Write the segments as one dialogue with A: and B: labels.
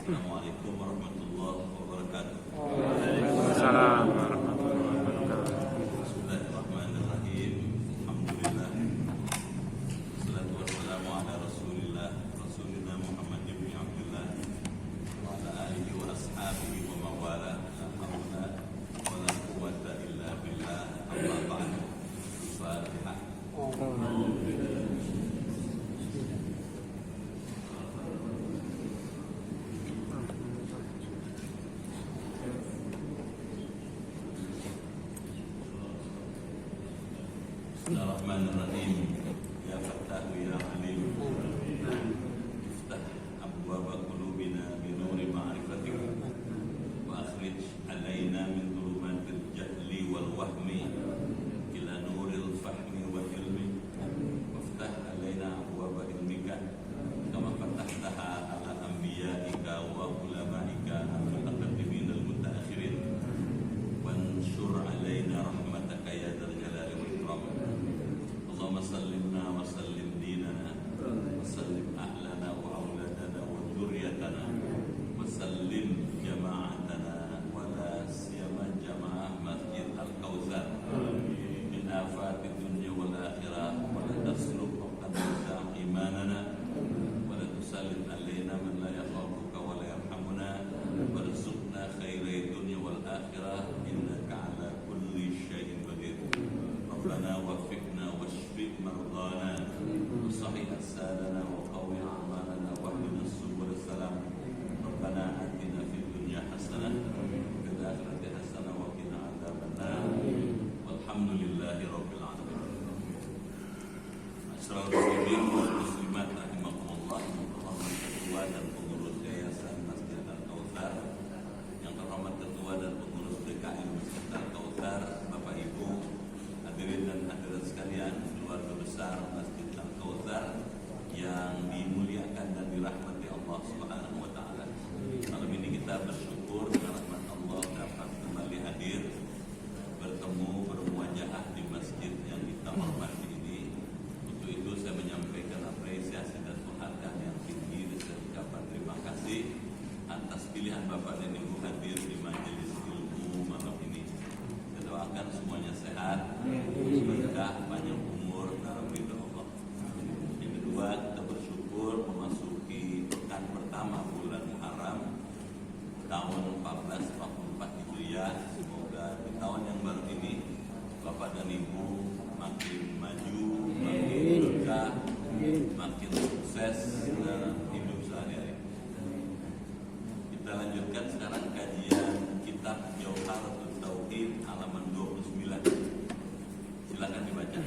A: Assalamualaikum warahmatullahi wabarakatuh.
B: Waalaikumsalam warahmatullahi wabarakatuh.
A: Bismillahirrahmanirrahim. Alhamdulillah. Wassalatu wassalamu ala Rasulina Muhammad ibn Abdullah wa ala alihi wa ashabihi wa mawala. La haula wa la quwwata illa billah. Amma ba'du. Al-Fatihah. Bismillahirrahmanirrahim. Ya Fattahu ya Alim. Iftah abwaba qulubina bi nuri ma'rifatik wa akhrij alaina min dhulumatil jahli wal wahmi ila nuril fahmi wal ilmi. Waftah alaina abwaba ilmika kama fatahtaha ala anbiya'ika wa ulamaika al-muqaddimin al-mutaakhirin. Wansur alaina rahmataka ya dzal jalali wal ikram. Allahumma sallimna wa sallim dinana wa sallim ahlana wa auladana wa dzurriyyatana wa sallim jama'atana wa la siyama jama'ah Masjid Al-Kautsar min afati dunya wal akhirah wa la tasluk aqdam imanana wa la tusallit alaina man la yakhafuka wa la yarhamuna warzuqna khairai dunya wal akhirah innaka ala kulli syai'in qadir. Rabbana waffiqna washfi mardana wa sahih asadana wa qawi a'malana wa hdina subul salam. Rabbana atina fid dunya hasanah wa fil akhirati hasanah wa qina adzabannar. Walhamdulillahi rabbil alamin. Masyaallah muslimin wal muslimat rahimakumullah. Terhormat ketua dan pengurus Yayasan Masjid Al-Kautsar, yang terhormat ketua dan pengurus DKM Masjid Al-Kautsar, Bapak Ibu hadirin dan hadirat sekalian, keluarga besar Masjid Al-Kautsar yang dimuliakan dan dirahmati Allah Subhanahu wa taala. Malam ini kita bersyukur dengan rahmat Allah dapat kembali hadir bertemu bermuajahah di masjid yang kita hormati ini. Untuk itu saya menyampaikan apresiasi dan penghargaan yang tinggi dan ucapan terima kasih atas pilihan Bapak dan Ibu hadir di majelis ilmu malam ini. Kita doakan semuanya sehat, berkah, panjang umur dalam ridha Allah. Yang kedua, kita bersyukur memasuki pekan pertama bulan Muharram tahun 1444 Hijriah. Semoga di tahun yang baru ini Bapak dan Ibu makin maju, makin berkah, makin sukses dalam hidup sehari-hari. Kita lanjutkan sekarang kajian kitab Jauharatul Tauhid halaman 29. Silakan dibaca.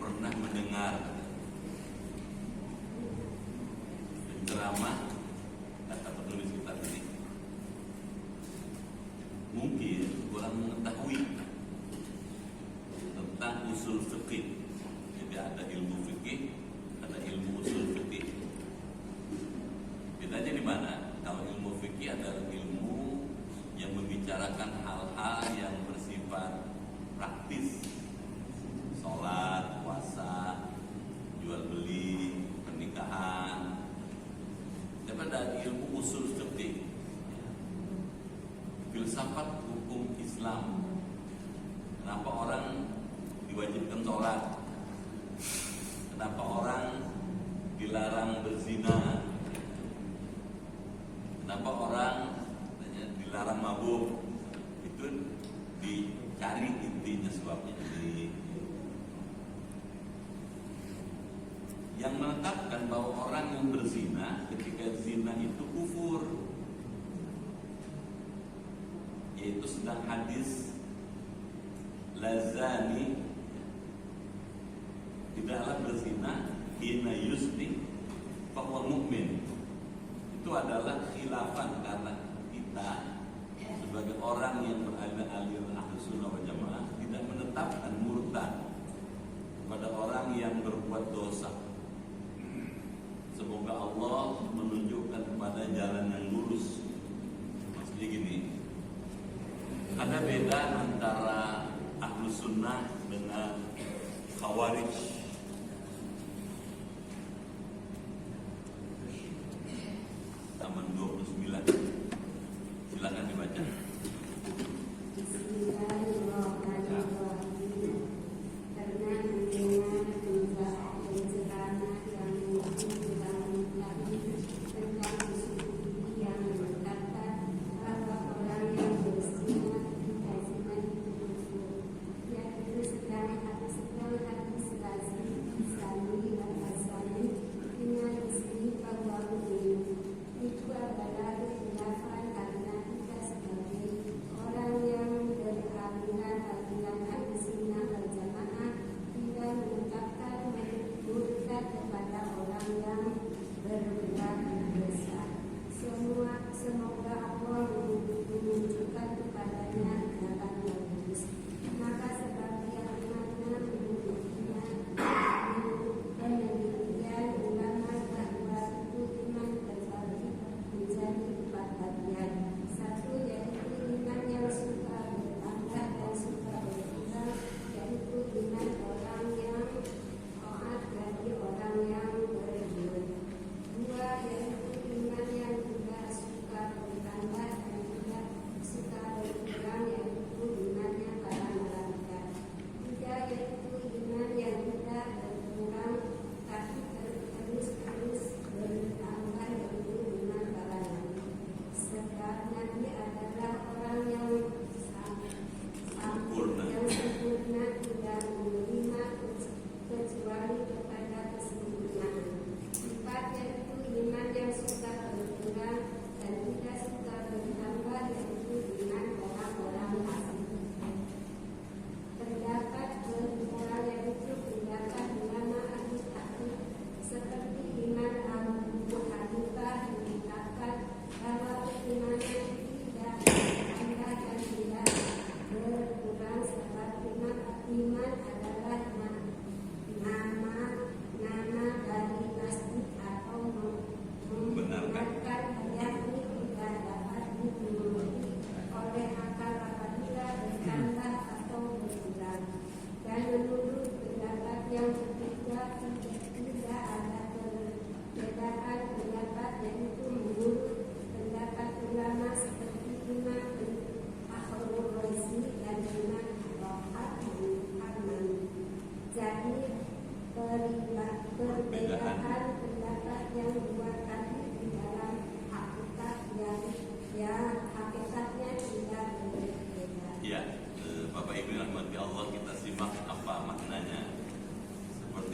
A: pernah mendengar penceramah, kata penulis kitab ini, mungkin kurang mengetahui tentang usul fikih. Jadi ada ilmu fikih, ada ilmu usul fikih. Bedanya di mana? Kalau ilmu fikih adalah ilmu yang membicarakan hal-hal yang bersifat praktis, sholat, puasa, jual beli, pernikahan. Daripada ilmu usul fikih, filsafat hukum Islam. Kenapa orang diwajibkan sholat? Kenapa orang dilarang berzina? Kenapa orang dilarang mabuk? Itu dicari intinya sebabnya. Yang menetapkan bahwa orang yang berzina ketika zina itu kufur, yaitu sedang hadis lazani tidaklah berzina hina yusni bahwa mukmin. Itu adalah khilafan karena kita sebagai orang yang beraliran Ahlus Sunnah wal Jamaah tidak menetapkan murtad kepada orang yang berbuat dosa. Semoga Allah menunjukkan kepada jalan yang lurus. Maksudnya gini, ada beda antara Ahlus Sunnah dengan Khawarij. Halaman 29. Silakan dibaca.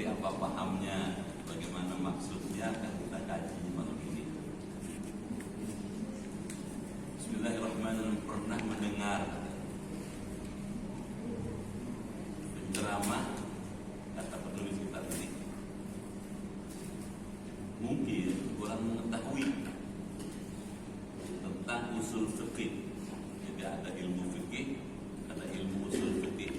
A: Apa pahamnya, bagaimana maksudnya, akan kita kaji malam ini. Bismillahirrahmanirrahim. Pernah mendengar penceramah, kata penulis mungkin kurang mengetahui tentang usul fikih. Jadi ada ilmu fikih, ada ilmu usul fikih.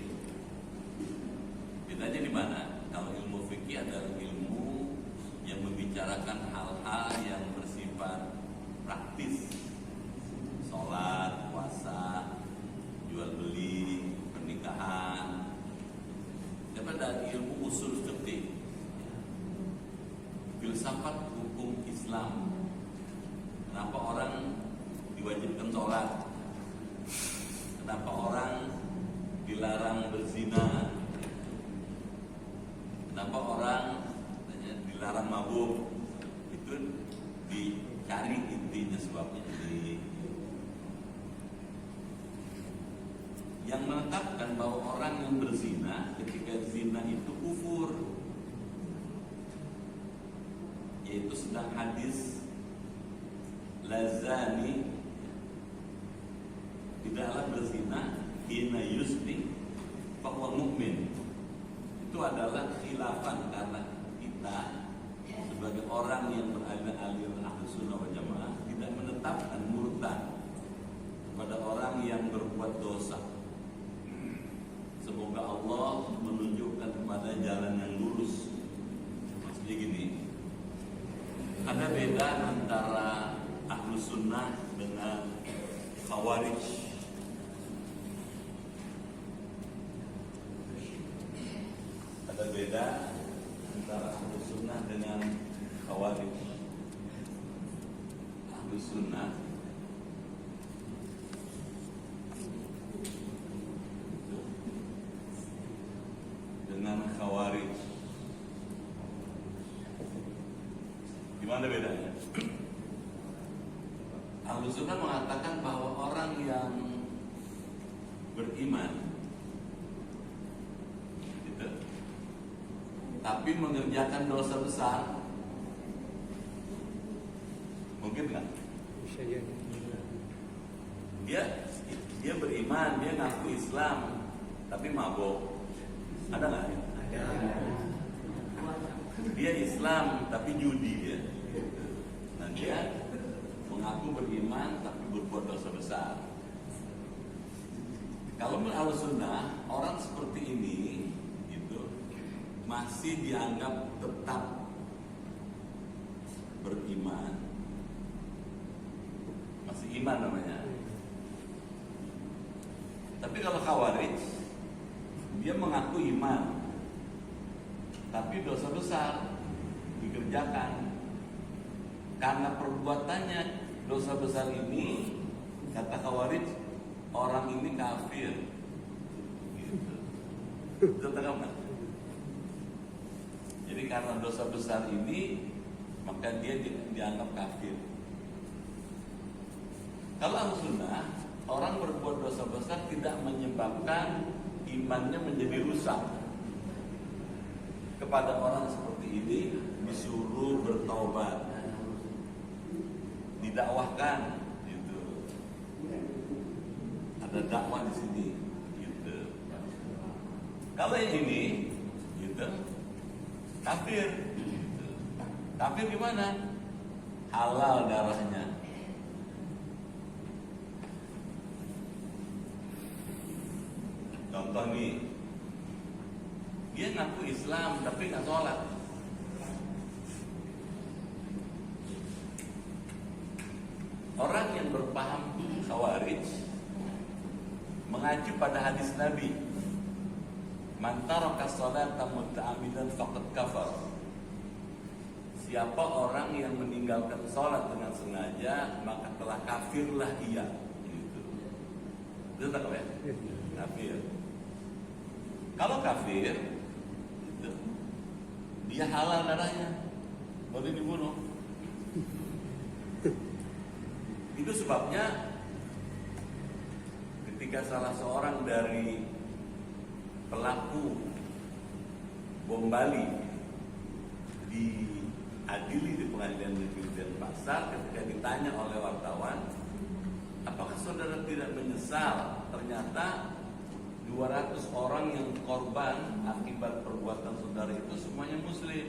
A: Bedanya di mana? Kalau ilmu fikih adalah ilmu yang membicarakan hal-hal yang bersifat praktis, sholat, puasa, jual beli, pernikahan. Daripada ilmu usul fikih, filsafat hukum Islam. Kenapa orang diwajibkan sholat? Kenapa orang dilarang berzina? Kenapa orang dilarang mabuk? Itu dicari intinya sebabnya. Yang menetapkan bahwa orang yang berzina ketika zina itu kufur, yaitu sedang hadis lazani tidaklah berzina hina yusni bahwa mukmin. Itu adalah khilafan karena kita sebagai orang yang beraliran Ahlus Sunnah wal Jamaah tidak menetapkan murtad kepada orang yang berbuat dosa. Semoga Allah menunjukkan kepada jalan yang lurus. Maksudnya gini, ada beda antara Ahlus Sunnah dengan Khawarij. Ada beda antara Ahlus Sunnah dengan Khawarij. Ahlus Sunnah dengan Khawarij. Gimana bedanya? Ahlus Sunnah mengatakan bahwa orang yang beriman gitu, tapi mengerjakan dosa besar, mungkin nggak? Dia beriman, dia ngaku Islam, tapi mabok. Ada nggak? Ada. Dia Islam tapi judi dia. Nah dia mengaku beriman tapi berbuat dosa besar. Kalau menurut Ahlus Sunnah, orang seperti ini itu masih dianggap tetap beriman, masih iman namanya. Tapi kalau Khawarij, dia mengaku iman tapi dosa besar dikerjakan. Karena perbuatannya dosa besar ini, kata Khawarij, orang ini kafir. Gitu. Jadi karena dosa besar ini, maka dia dianggap kafir. Kalau Ahlus Sunnah, orang berbuat dosa besar tidak menyebabkan imannya menjadi rusak. Kepada orang seperti ini disuruh bertaubat, didakwahkan, gitu. Ada dakwah di sini, gitu. Kalau yang ini, gitu, kafir. Gitu. Kafir gimana? Halal darahnya. Contoh nih, dia ngaku Islam tapi nggak sholat. Orang yang berpaham Khawarij mengacu pada hadis Nabi, man taraka sholata muta'ammidan faqad kafar. Siapa orang yang meninggalkan sholat dengan sengaja, maka telah kafirlah ia. Gitu. Itu tak ya? Kafir. Kalau kafir, itu, dia halal darahnya, boleh dibunuh. Itu sebabnya ketika salah seorang dari pelaku bom Bali diadili di pengadilan negeri Denpasar, ketika ditanya oleh wartawan, apakah saudara tidak menyesal? Ternyata 200 orang yang korban akibat perbuatan saudara itu semuanya muslim.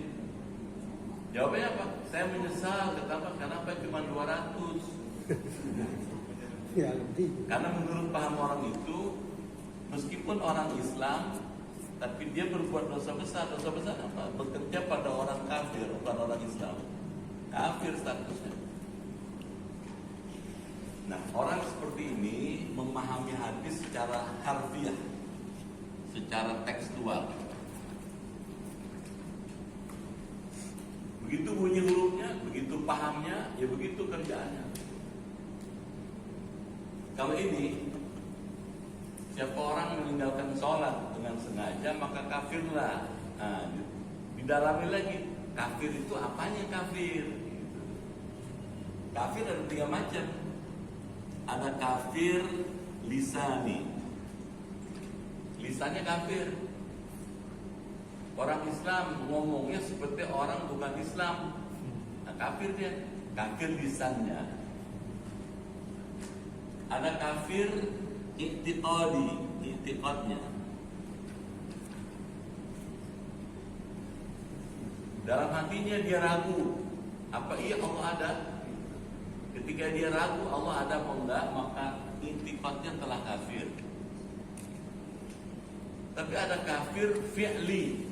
A: Jawabnya apa? Saya menyesal. Kenapa cuma 200?
C: Ya, lebih.
A: Karena menurut paham orang itu, meskipun orang Islam, tapi dia berbuat dosa besar. Dosa besar apa? Bekerja pada orang kafir, bukan orang Islam. Kafir statusnya. Nah, orang seperti ini memahami hadis secara harfiah, secara tekstual. Begitu bunyi hurufnya, begitu pahamnya, ya begitu kerjaannya. Kalau ini, siapa orang meninggalkan sholat dengan sengaja, maka kafirlah. Nah, didalami lagi, kafir itu apanya kafir? Kafir ada 3 macam. Ada kafir lisani. Lisannya kafir. Orang Islam ngomongnya seperti orang bukan Islam. Nah, kafir dia. Kafir lisannya. Ada kafir i'tiqadi, i'tiqadnya. Dalam hatinya dia ragu, apa iya Allah ada? Ketika dia ragu Allah ada apa enggak, maka i'tiqadnya telah kafir. Tapi ada kafir fi'li,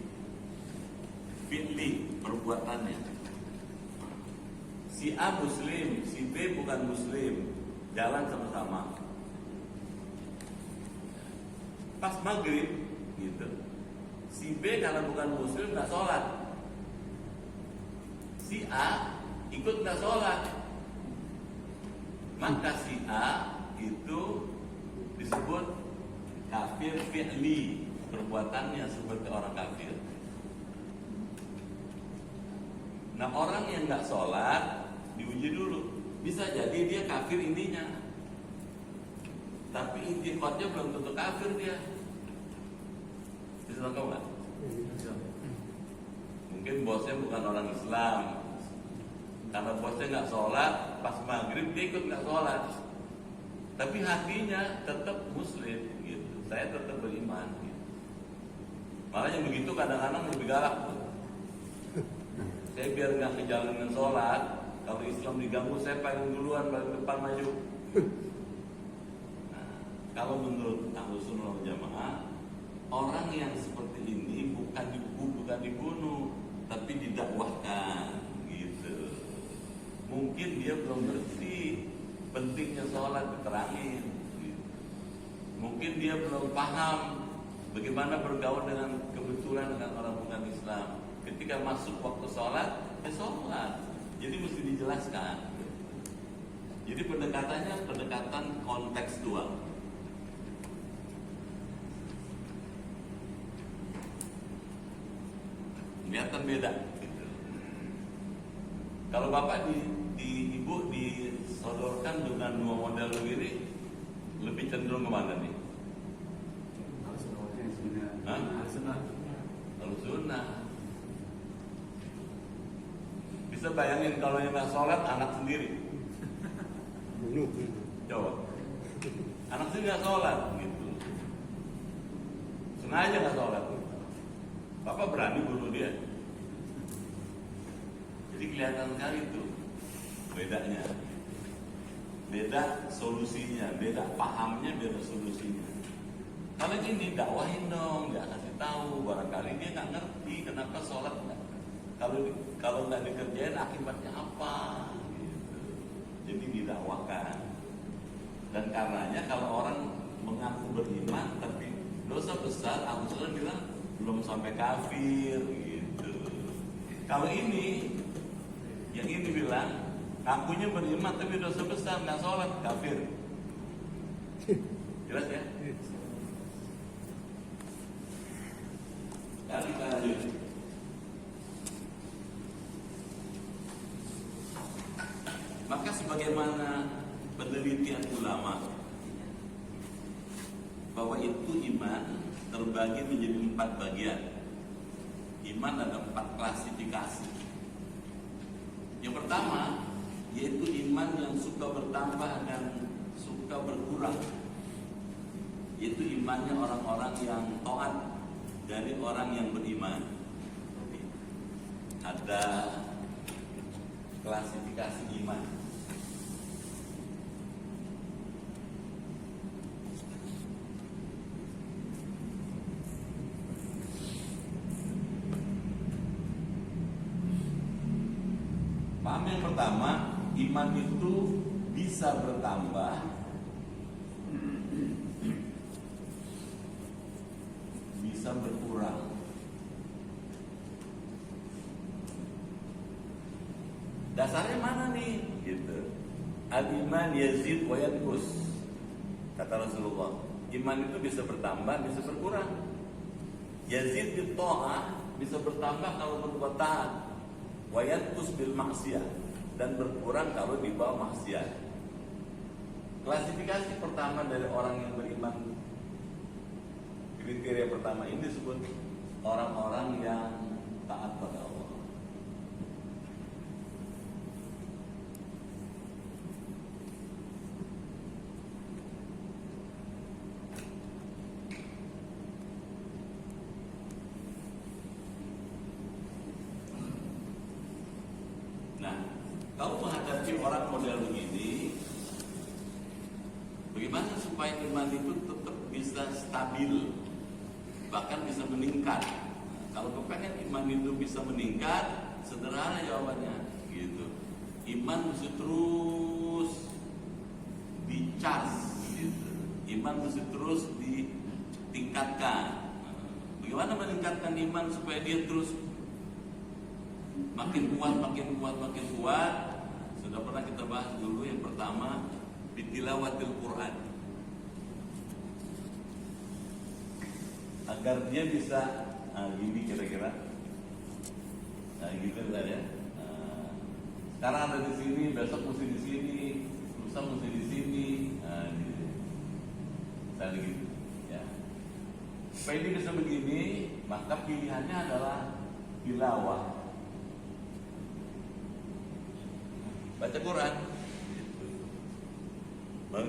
A: perbuatannya. Si A muslim, si B bukan muslim, jalan sama-sama. Pas maghrib, gitu, si B karena bukan muslim nggak sholat, si A ikut nggak sholat, maka si A itu disebut kafir fi'li, perbuatannya seperti orang kafir. Nah, orang yang nggak sholat diuji dulu, bisa jadi dia kafir intinya, tapi i'tiqadnya belum tentu kafir dia. Bisa tahu nggak? Mungkin bosnya bukan orang Islam, karena bosnya nggak sholat, pas maghrib dia ikut nggak sholat, tapi hatinya tetap muslim, gitu. Saya tetap beriman. Gitu. Malah yang begitu kadang-kadang lebih galak tuh. Saya biar nggak ngejalanin sholat, kalau Islam diganggu saya paling duluan, paling depan maju. Nah, kalau menurut Ahlus Sunnah wal Jamaah, orang yang seperti ini bukan dibunuh, tapi didakwahkan, gitu. Mungkin dia belum ngerti pentingnya sholat, diterangin. Gitu. Mungkin dia belum paham bagaimana bergaul dengan kebetulan dengan orang bukan Islam. Ketika masuk waktu sholat, ya sholat. Jadi mesti dijelaskan. Jadi pendekatannya pendekatan kontekstual. Kelihatan beda. Gitu. Kalau bapak ibu disodorkan dengan 2 model begini, lebih cenderung kemana nih? Al-Sunnah. Bisa bayangin kalau yang nggak sholat anak sendiri.
C: Bunuh.
A: Coba. Anak sendiri nggak sholat, gitu. Sengaja nggak sholat. Bapak berani bunuh dia. Jadi kelihatan sekali itu bedanya. Beda solusinya, beda pahamnya, beda solusinya. Kalau ini dakwahin dong, dia kasih tahu. Barangkali dia nggak ngerti kenapa sholat nggak. Kalau nggak dikerjain akibatnya apa? Gitu. Jadi didakwakan. Dan karenanya kalau orang mengaku beriman tapi dosa besar, Abu Sulaim bilang belum sampai kafir, gitu. Kalau ini, yang ini bilang ngakunya beriman tapi dosa besar, nggak sholat, kafir. Jelas ya? Lalu kita lanjut. Maka sebagaimana penelitian ulama bahwa itu iman terbagi menjadi 4 bagian. Iman ada 4 klasifikasi. Yang pertama yaitu iman yang suka bertambah dan suka berkurang. Yaitu imannya orang-orang yang taat dari orang yang beriman. Ada klasifikasi iman. Paham yang pertama, iman itu bisa bertambah, bisa berkurang. Dasarnya mana nih? Gitu. Al-iman yazid wa yanqus. Kata Rasulullah, iman itu bisa bertambah, bisa berkurang. Yazid bil ta'ah, bisa bertambah kalau berbuat taat. Wa yanqus bil maksiyah, dan berkurang kalau dibawa maksiat. Klasifikasi pertama dari orang yang beriman, kriteria pertama ini disebut orang-orang yang taat pada Allah. Kalau menghadapi orang model begini, bagaimana supaya iman itu tetap bisa stabil, bahkan bisa meningkat? Kalau kepengen iman itu bisa meningkat, sederhana jawabannya, gitu. Iman mesti terus dicas, gitu. Iman mesti terus ditingkatkan. Bagaimana meningkatkan iman supaya dia terus makin kuat, makin kuat, makin kuat? Sudah pernah kita bahas dulu. Yang pertama, bitilawatil Quran, agar dia bisa gini kira-kira, gitu lah ya. Sekarang ada di sini, besok mesti di sini, lusa mesti di sini, gitu. Misalnya gitu, ya. Supaya dia bisa begini, maka pilihannya adalah tilawah. Baca Quran.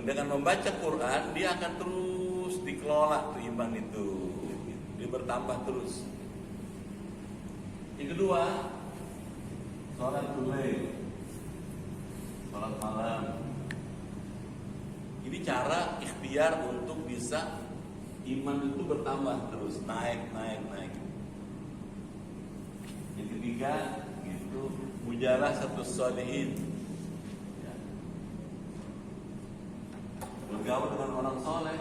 A: Dengan membaca Quran, dia akan terus dikelola tuh iman itu. Dia bertambah terus. Yang kedua, sholat lail, sholat malam. Ini cara ikhtiar untuk bisa iman itu bertambah terus, naik. Yang ketiga, itu mujalah satu sholihin, bergaul dengan orang soleh.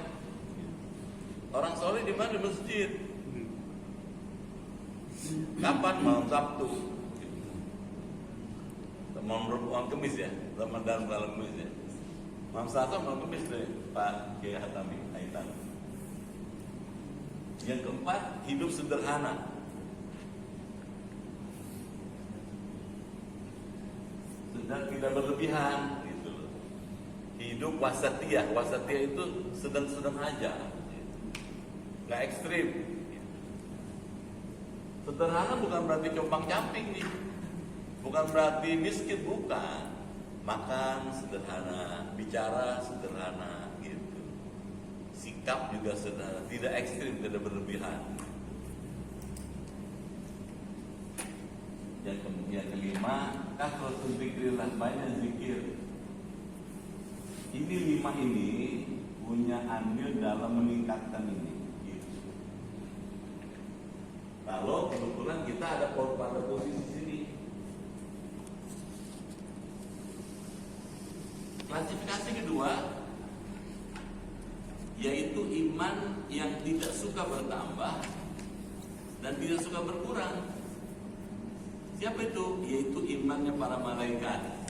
A: Orang soleh di mana? Di masjid. Kapan? Malam Sabtu. Malam Kemis ya, Ramadan malam Kemis ya. Malam Sabtu malam Kemis deh, Pak Kiai Hatami Aitan. Yang keempat, hidup sederhana. Tidak berlebihan. Hidup wasatiyah. Wasatiyah itu sedang-sedang aja, nggak ekstrim. Sederhana bukan berarti compang-camping nih, bukan berarti miskin, bukan. Makan sederhana, bicara sederhana, gitu. Sikap juga sederhana, tidak ekstrim, tidak berlebihan. Yang kelima, kasratul zikrillah, banyak zikir. Ini 5 ini punya andil dalam meningkatkan ini. Gitu. Kalau kebetulan kita ada pada posisi sini. Klasifikasi kedua, yaitu iman yang tidak suka bertambah dan tidak suka berkurang. Siapa itu? Yaitu imannya para malaikat.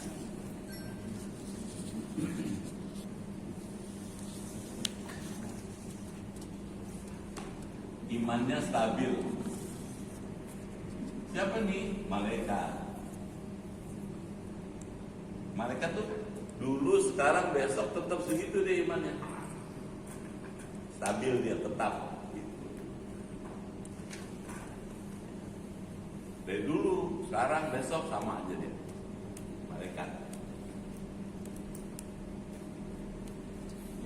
A: Imannya stabil. Siapa nih? Malaikat. Malaikat tuh dulu, sekarang, besok tetap segitu deh imannya. Stabil dia tetap. Dari dulu, sekarang, besok sama aja dia. Malaikat.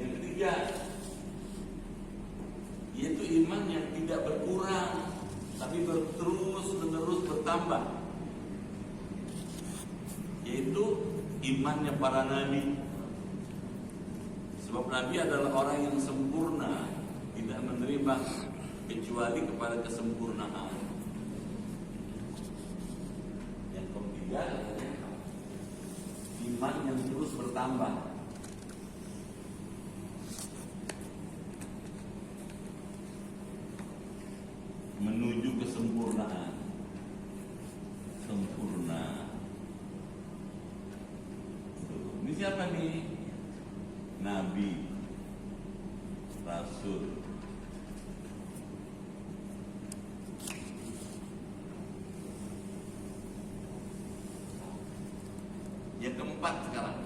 A: Yang ketiga, yaitu iman yang tidak berkurang, tapi terus menerus bertambah, yaitu imannya para nabi. Sebab nabi adalah orang yang sempurna, tidak menerima kecuali kepada kesempurnaan. Yang ketiga, iman yang terus bertambah. Menuju kesempurnaan. Sempurna. Ini siapa nih? Nabi, Rasul. Yang keempat sekarang,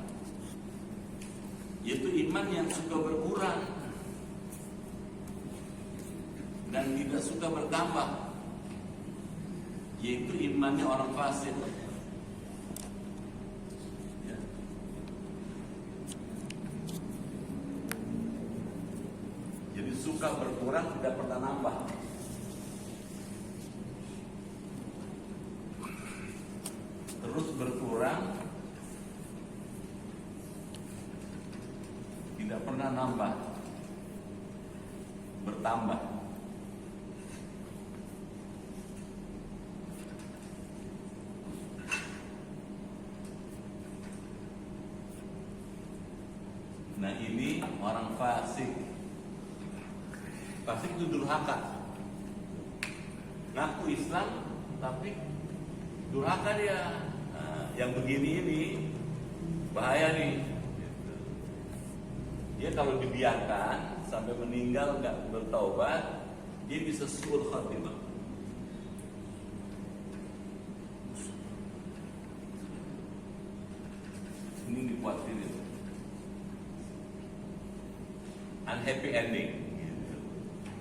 A: yaitu iman yang suka berkurang dan tidak suka bertambah, yaitu imannya orang fasik. Ya. Jadi suka berkurang, tidak pernah nambah. Terus berkurang, tidak pernah nambah, bertambah. Nah ini orang fasik. Fasik itu durhaka. Ngaku Islam tapi durhaka dia. Nah, yang begini ini bahaya nih. Dia kalau dibiarkan sampai meninggal nggak bertaubat, dia bisa suul khatimah. Ini dikhawatirin. Unhappy ending.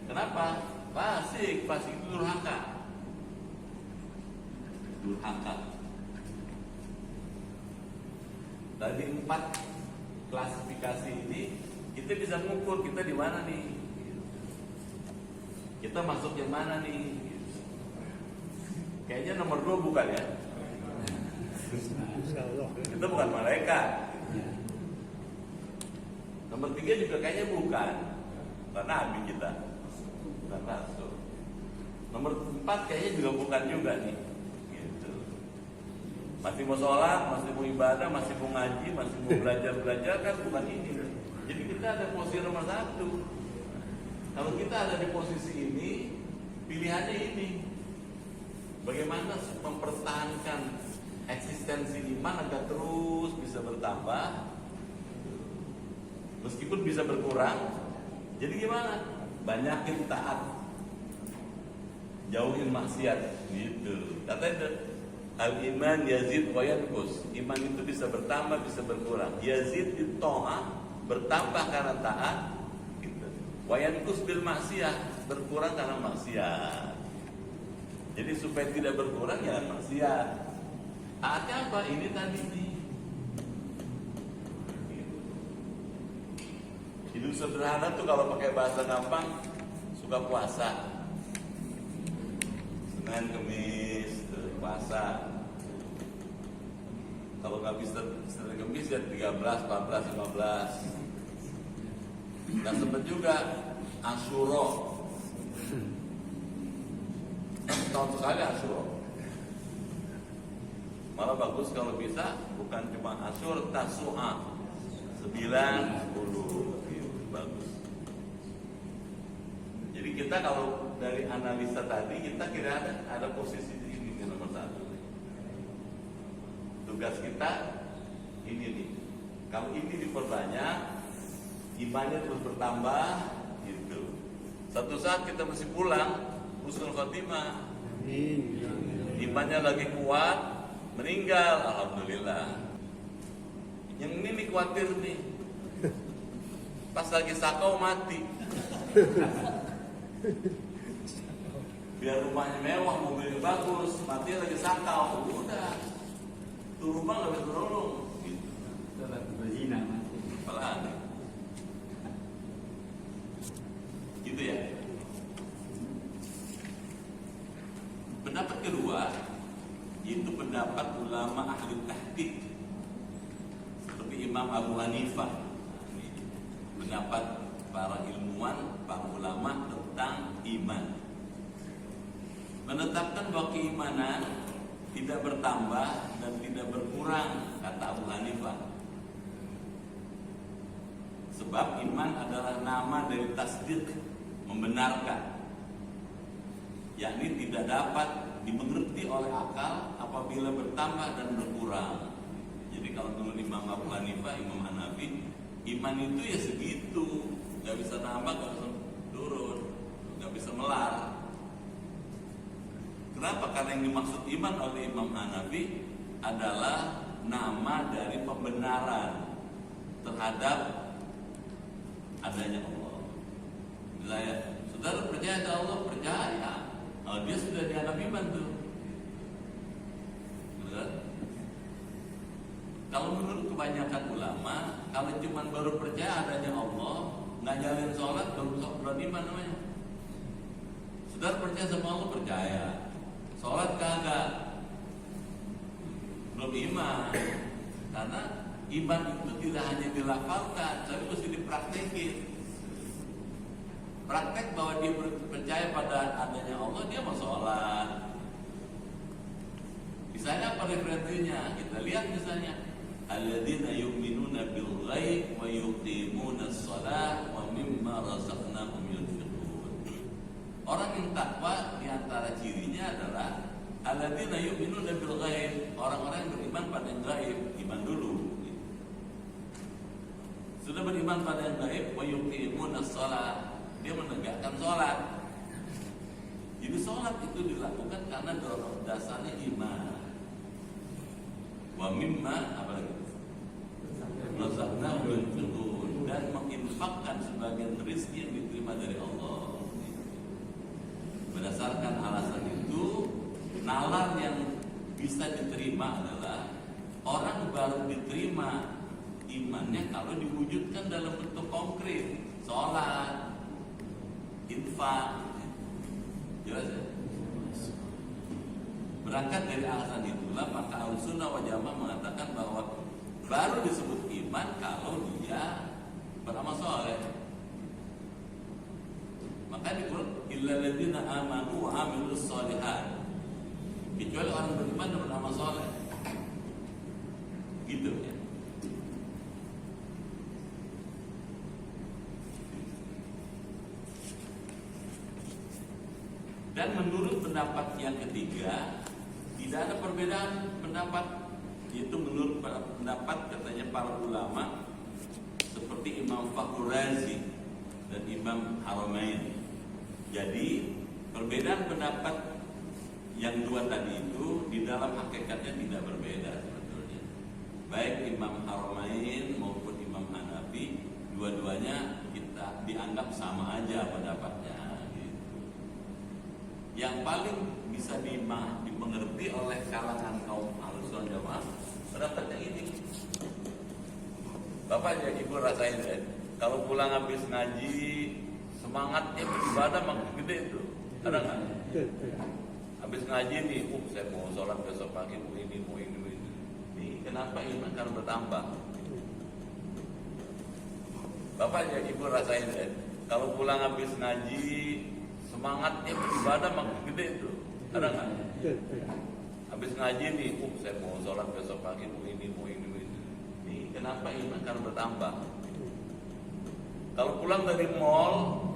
A: Kenapa? Fasik itu durhaka. Durhaka. Dari 4 klasifikasi ini kita bisa mengukur kita di mana nih. Kita masuk yang mana nih? Kayaknya nomor 2 bukan ya? Kita bukan malaikat. Nomor 3 juga kayaknya bukan. Karena nabi kita. Bukan rasul. Nomor 4 kayaknya juga bukan juga nih. Gitu. Masih mau sholat, masih mau ibadah, masih mau ngaji, masih mau belajar kan bukan ini. Jadi kita ada posisi nomor 1. Kalau kita ada di posisi ini, pilihannya ini. Bagaimana mempertahankan eksistensi iman agar terus bisa bertambah, meskipun bisa berkurang. Jadi gimana? Banyakin taat, jauhin maksiat, gitu. Katanya al-iman yazid wa yanqus. Iman itu bisa bertambah, bisa berkurang. Yazid di ta'ah, bertambah karena taat, gitu. Wa yanqus bil maksiat, berkurang karena maksiat. Jadi supaya tidak berkurang ya maksiat. Taatnya apa? Ini tadi nih. Hidup sederhana tuh kalau pakai bahasa gampang, suka puasa. Senin, Kemis, puasa. Kalau nggak bisa Senin, Kemis ya 13, 14, 15. Dan sempat juga Asyura. Tahun sekali Asyura. Malah bagus kalau bisa bukan cuma Asyur, Tasu'a 9, 10 gitu, bagus. Jadi kita kalau dari analisa tadi kita kira ada posisi di ini di nomor 1. Tugas kita ini nih. Kalau ini diperbanyak, imannya terus bertambah gitu. Satu saat kita mesti pulang, husnul khotimah. Imannya lagi kuat, meninggal, alhamdulillah. Yang ini nih khawatir nih, pas lagi sakau mati. Biar rumahnya mewah, mobilnya bagus, mati lagi sakau, udah tuh rumah nggak bisa tolong. Gitu.
C: Berzina mati.
A: Apalagi, gitu ya. Pendapat kedua, itu pendapat ulama ahli tahqiq. seperti Imam Abu Hanifah. Ini pendapat para ilmuwan, para ulama tentang iman. Menetapkan bahwa keimanan tidak bertambah dan tidak berkurang, kata Abu Hanifah. Sebab iman adalah nama dari tasdiq, membenarkan, yakni tidak dapat dimengerti oleh akal apabila bertambah dan berkurang. Jadi kalau menurut Imam Abu Hanifah, Imam Hanafi, iman itu ya segitu, nggak bisa nambah, nggak bisa turun, nggak bisa melar. Kenapa? Karena yang dimaksud iman oleh Imam Hanafi adalah nama dari pembenaran terhadap adanya Allah. Misalnya, saudara percaya ada Allah, percaya. Oh, dia sudah dianggap iman tuh. Benar? Kalau menurut kebanyakan ulama, kalau cuma baru percaya adanya Allah, nggak jalin sholat, belum iman namanya. Saudara percaya sama Allah, percaya. Sholat kagak, belum iman. Karena iman itu tidak hanya dilafalkan, tapi mesti dipraktekin. Praktek bahwa dia percaya pada adanya Allah, dia mau sholat. Misalnya apa referensinya? Kita lihat misalnya, alladzina yu'minuna bil ghaib wa yuqimuna shalah wa mimma razaqnahum yunfiqun. Orang yang takwa di antara cirinya adalah alladzina yu'minuna bil ghaib, orang-orang yang beriman pada yang gaib, iman dulu. Sudah beriman pada yang gaib, wa yuqimuna shalah, dia menegakkan sholat. Jadi sholat itu dilakukan karena dasarnya iman. Wa mimma apalagi razaqnahum yunfiqun, dan menginfakkan sebagian rezeki yang diterima dari Allah. Berdasarkan alasan itu, nalar yang bisa diterima adalah orang baru diterima imannya kalau diwujudkan dalam bentuk konkret, sholat, infak. Jelas ya? Berangkat dari alasan itulah maka Ahlussunnah wal Jamaah mengatakan bahwa baru disebut iman kalau dia beramal soleh. Maka dikurang illal ladzina amanu wa amilus sholihat, kecuali orang beriman dan beramal soleh. Gitu ya. Dan menurut pendapat yang ketiga, tidak ada perbedaan pendapat, yaitu menurut pendapat katanya para ulama seperti Imam Fakhrur Razi dan Imam Haramain. Jadi perbedaan pendapat yang dua tadi itu di dalam hakikatnya tidak berbeda sebetulnya. Baik Imam Haramain maupun Imam Hanafi, dua-duanya kita dianggap sama aja pendapatnya. Yang paling bisa dimengerti oleh kalangan kaum Ahlussunnah Jamaah pendapatnya ini. Bapak ya ibu rasain ya, kalau pulang habis ngaji semangatnya beribadah makin gede itu. Ada nggak? Habis ngaji nih, saya mau sholat besok pagi, mau ini. Ini kenapa iman karena bertambah? Bapak ya ibu rasain ya, kalau pulang habis ngaji semangatnya beribadah makin gede itu. Ada nggak? Habis ngaji nih, saya mau sholat besok pagi, mau ini. Ini kenapa iman karena bertambah? Kalau pulang dari mall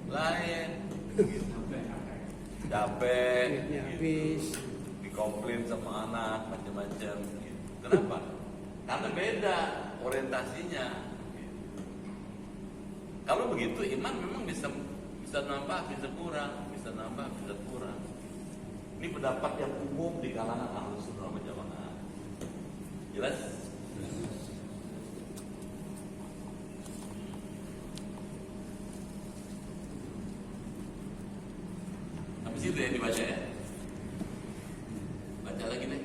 A: lain, capek, gitu. Dikomplain sama anak macam-macam. Gitu. Kenapa? Karena beda orientasinya. Gitu. Kalau begitu iman memang bisa nambah, bisa kurang, bisa nambah, bisa kurang. Ini pendapat yang umum di kalangan Ahlussunnah wal Jamaah. Jelas? Habis itu ya dibaca ya. Baca lagi nih.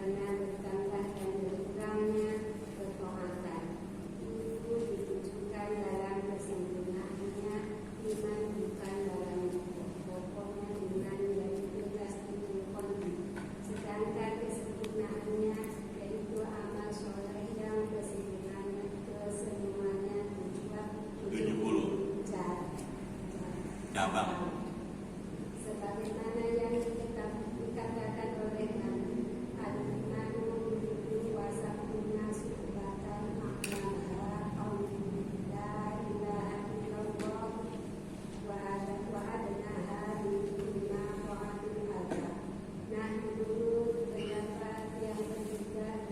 D: Karena bertambah dan berkurangnya
A: cabang.
D: Sebagaimana yang dikatakan oleh Nabi Al-Manu wasabuna subatan maknaha la ilaha illallah wa adnaha bima wa'adil adha. Nah dulu pendapat yang ketiga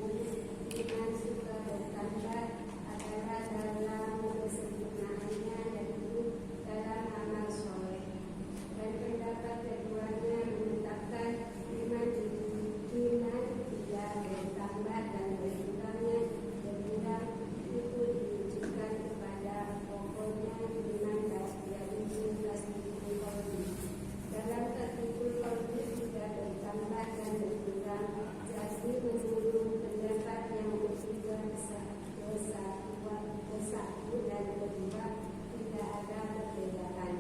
D: iman suka bertambah adalah dalam kesempurnaannya, yaitu dalam amal soleh. Dan pendapat keduanya menetapkan iman tidak bertambah dan berkurangnya berkurang itu ditujukan kepada pokoknya iman tasbihul qalbi. Dalam tasbihul qalbi tidak bertambah dan berkurang. Jadi menurut pendapat yang ketiga satu dan kedua tidak ada perbedaan.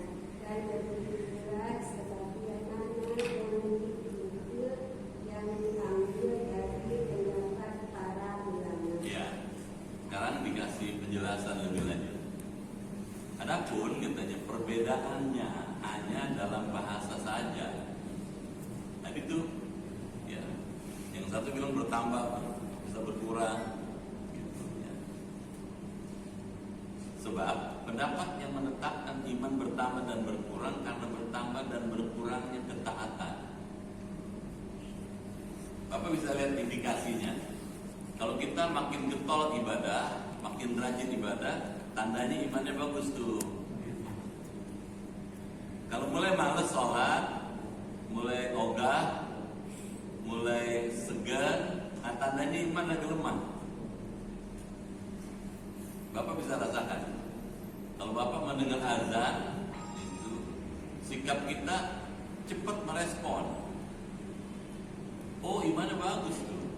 D: Dan berbeda sebagaimana yang diambil dari pendapat para ulama.
A: Ya, sekarang dikasih penjelasan lebih lanjut. Adapun katanya perbedaannya hanya dalam bahasa saja. Tadi itu, ya, yang satu bilang bertambah, bisa berkurang. Gitu, ya. Sebab pendapat yang menetapkan iman bertambah dan berkurang karena bertambah dan berkurangnya ketaatan. Bapak bisa lihat indikasinya. Kalau kita makin getol ibadah, makin rajin ibadah, tandanya imannya bagus tuh. Kalau mulai males sholat, mulai ogah, mulai segan, tandanya iman lagi lemah. Bapak bisa rasakan. Kalau Bapak mendengar azan, itu sikap kita cepat merespon. Oh, imannya bagus tuh.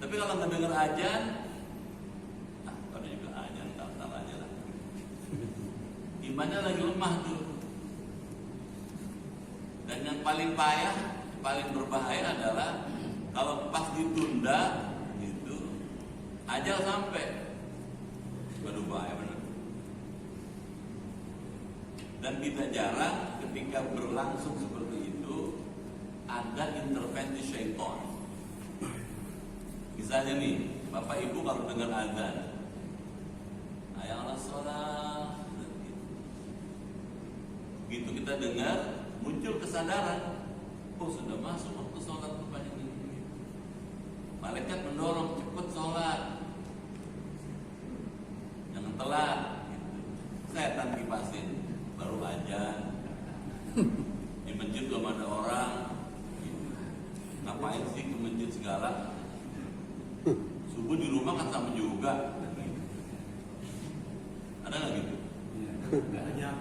A: Tapi kalau mendengar azan, kalau juga azan, tak aja lah. Imannya lagi lemah tuh. Dan yang paling payah, paling berbahaya adalah kalau pas ditunda, itu ajal sampai. Waduh, bahaya benar. Dan tidak jarang ketika berlangsung seperti itu ada intervensi syaitan. Misalnya nih, Bapak Ibu kalau dengar azan, hayya 'alas shalah, gitu kita dengar, muncul kesadaran, oh sudah masuk waktu sholat rupanya ini. Malaikat mendorong cepat sholat, jangan telat. Gitu. Setan kipasin, baru azan. Di masjid belum ada orang. Gitu. Ngapain sih ke masjid segala? Subuh di rumah kan sama juga. Ada nggak gitu?
C: Iya.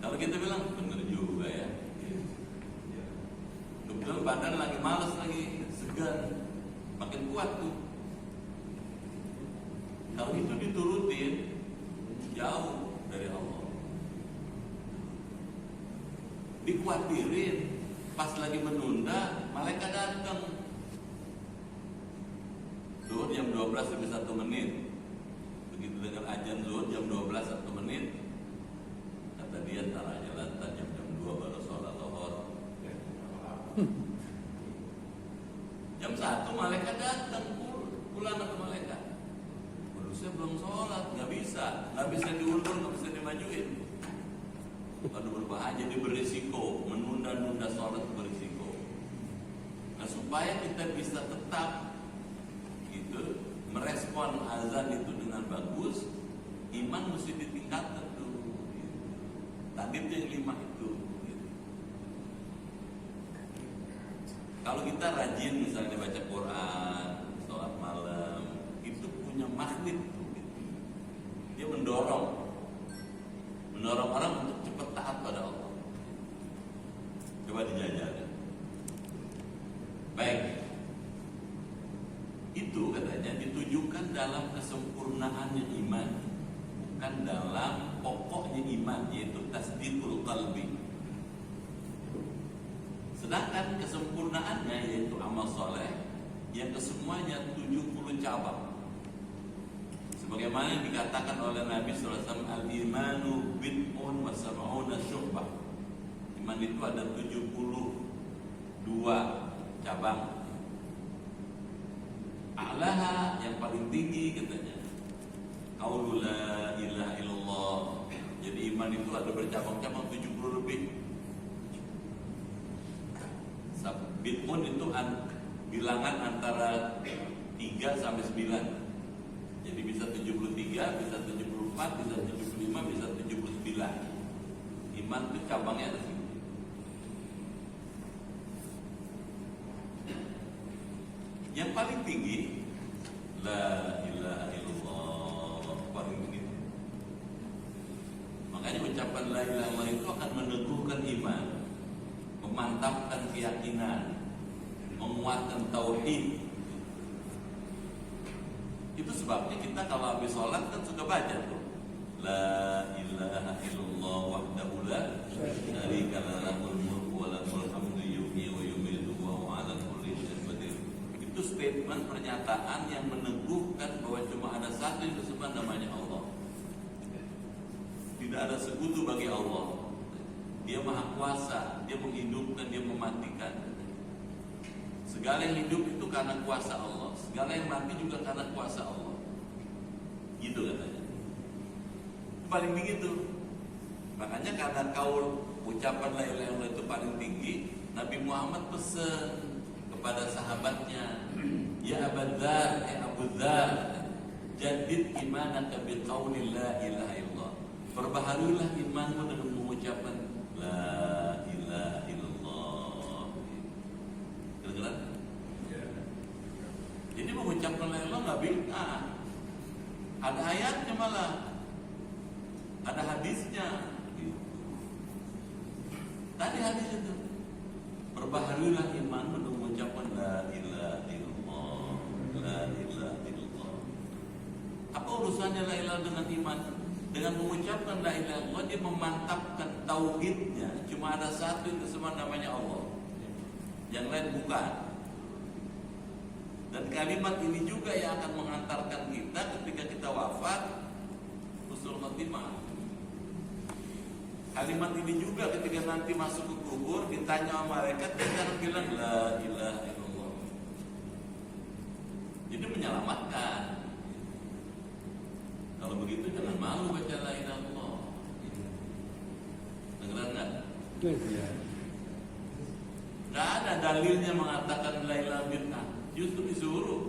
A: Kalau kita bilang bener juga ya. Kebetulan badan lagi malas, lagi segan, makin kuat tuh. Kalau itu diturutin, jauh dari Allah. Dikhawatirin, pas lagi menunda, malaikat datang. Zuhur jam 12 lebih 1 menit. Begitu dengan azan zuhur jam 12 1 menit. Kata dia ntar aja lah, ntar jam 2 baru sholat zuhur. Jam 1 malaikat datang, pulang ke malaikat. Waduh, saya belum sholat, nggak bisa diundur, nggak bisa dimajuin. Waduh, berbahaya, jadi berisiko, menunda-nunda sholat berisiko. Nah, supaya kita bisa tetap gitu merespon azan itu dengan bagus, iman mesti ditingkatkan tuh. Gitu. Tadi itu yang 5 itu. Gitu. Kalau kita rajin misalnya baca Quran, sholat malam, itu punya magnet tuh. Gitu. Dia mendorong orang untuk cepat taat pada Allah. Coba dijajal. Baik. Itu katanya ditujukan dalam kesempurnaannya iman, bukan dalam pokoknya iman, yaitu tasdiqul qalbi. Sedangkan kesempurnaannya yaitu amal soleh yang kesemuanya 70 cabang. Sebagaimana yang dikatakan oleh Nabi SAW, al-imanu bid'un wa sab'una syu'bah. Iman itu ada 72 cabang. A'laha yang paling tinggi katanya qaulu la ilaha illallah. Jadi iman itu ada bercabang-cabang 70 lebih. Bid'un itu bilangan antara 3 sampai 9. Jadi bisa 73, bisa 74, bisa 75, bisa 79. Iman itu cabangnya ada sini. Yang paling tinggi la ilaha illallah, paling tinggi. Makanya ucapan la ilaha illallah itu akan meneguhkan iman, memantapkan keyakinan, menguatkan tauhid. Itu sebabnya kita kalau habis sholat kan suka baca tuh la ilaha illallah wahdahu la syarika lahul mulku wa lahul hamdu yuhyi wa yumiitu wa huwa 'ala kulli syai'in qadir. Itu statement pernyataan yang meneguhkan bahwa cuma ada satu yang disembah, namanya Allah. Tidak ada sekutu bagi Allah. Dia maha kuasa, dia menghidupkan, dia mematikan. Segala yang hidup itu karena kuasa Allah, segala yang mati juga karena kuasa Allah. Gitu katanya. Paling tinggi itu. Makanya karena kaul ucapan la ilaha illallah itu paling tinggi, Nabi Muhammad pesan kepada sahabatnya, ya Abu Dzar, Abu Dzar, jadid imanaka bi qauli la ilaha illallah. Perbaharuilah imanmu dengan mengucapkan la ilaha illallah. Kedengeran? Ya. Jadi mengucapkan la ilaha illallah nggak bid'ah. Ada ayatnya malah, ada hadisnya. Tadi hadis itu, perbaharuilah iman dengan mengucapkan la ilaha illallah, la ilaha illallah. Apa urusannya la ilaha dengan iman? Dengan mengucapkan la ilaha illallah dia memantapkan tauhidnya. Cuma ada satu yang disembah, namanya Allah. Yang lain bukan. Dan kalimat ini juga yang akan mengantarkan kita ketika kita wafat husnul khotimah. Kalimat ini juga ketika nanti masuk ke kubur ditanya sama malaikat, dia akan bilang la ilaha illallah. Jadi menyelamatkan. Kalau begitu jangan malu baca la ilaha illallah. Dengar enggak? Nggak ada dalilnya mengatakan la ilaha illallah. Justru disuruh.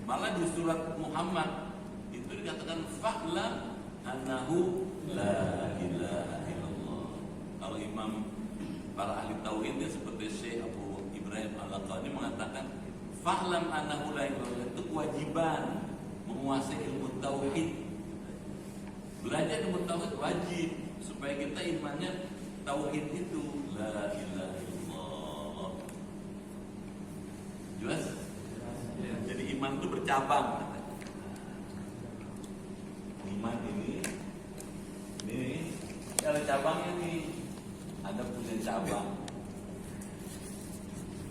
A: Malah di surat Muhammad itu dikatakan fa'lam annahu la ilaha illallah. Kalau imam para ahli tauhidnya seperti Syekh Abu Ibrahim Al-Laqani mengatakan fa'lam annahu la ilaha illallah itu kewajiban menguasai ilmu tauhid. Belajar ilmu tauhid wajib supaya kita imannya tauhid itu la ilaha illallah. Jelas? Ya, jadi iman itu bercabang. Iman ini ada cabangnya nih. Ada punya cabang.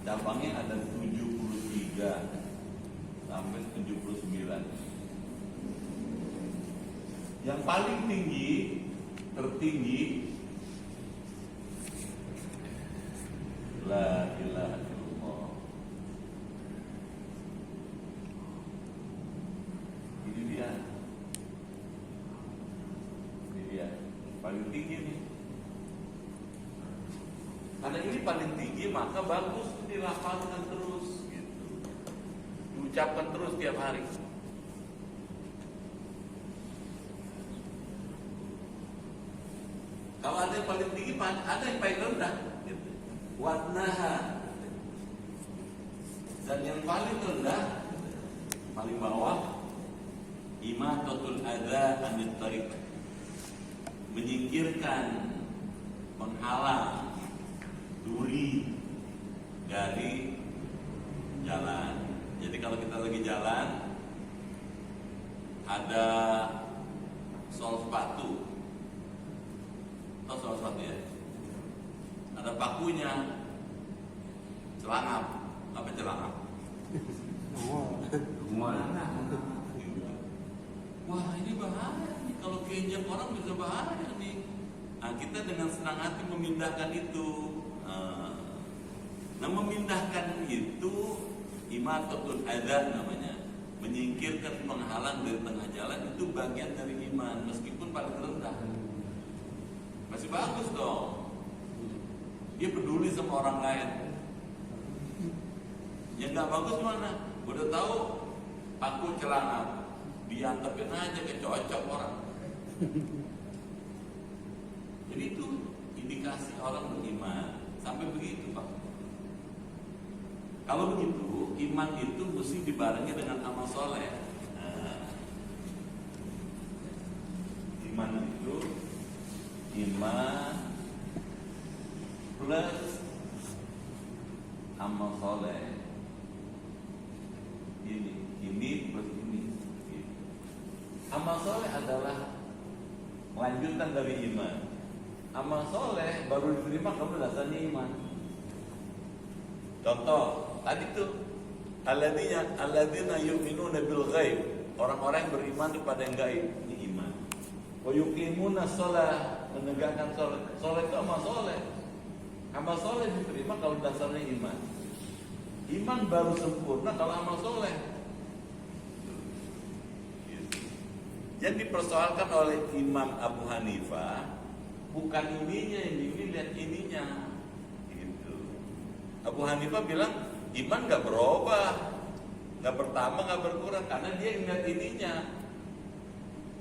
A: Cabangnya ada 73 sampai 79. Yang paling tinggi, tertinggi la ilaha illallah. Ini dia paling tinggi nih. Karena ini paling tinggi, maka bagus dilafalkan terus gitu. Diucapkan terus tiap hari. Kalau ada yang paling tinggi, ada yang paling rendah gitu. Wadnaha. Dan yang paling rendah, paling bawah, imatatul adza anit tariq, menyingkirkan, menghalang duri dari jalan. Jadi kalau kita lagi jalan, ada sol sepatu, atau sol sepatu ya, ada pakunya, celangap, apa celangap? wah ini bahaya nih, kalau keinjak orang bisa bahaya nih. Nah, kita dengan senang hati memindahkan itu. Nah, memindahkan itu imatatul adza namanya, menyingkirkan penghalang dari tengah jalan, itu bagian dari iman, meskipun paling rendah. Masih bagus dong. Dia peduli sama orang lain. Yang nggak bagus mana? Udah tahu aku celana, diantepin aja ke cocok orang. Jadi itu indikasi orang beriman. Sampai begitu, Pak. Kalau begitu, iman itu mesti dibarengi dengan amal soleh. Nah, iman itu iman plus amal soleh. Ini plus ini. Amal soleh adalah lanjutan dari iman. Amal soleh baru diterima kalau dasarnya iman. Contoh, tadi tuh alladzina yu'minuna bil ghaib, orang-orang yang beriman kepada yang gaib, ini iman. Wa yuqimuna shalah, menegakkan salat. Salat itu amal soleh. Amal soleh diterima kalau dasarnya iman. Iman baru sempurna kalau amal soleh. Yang dipersoalkan oleh Imam Abu Hanifah bukan ininya, ini lihat ininya. Gitu. Abu Hanifah bilang iman nggak berubah, nggak bertambah, nggak berkurang karena dia ingat ininya.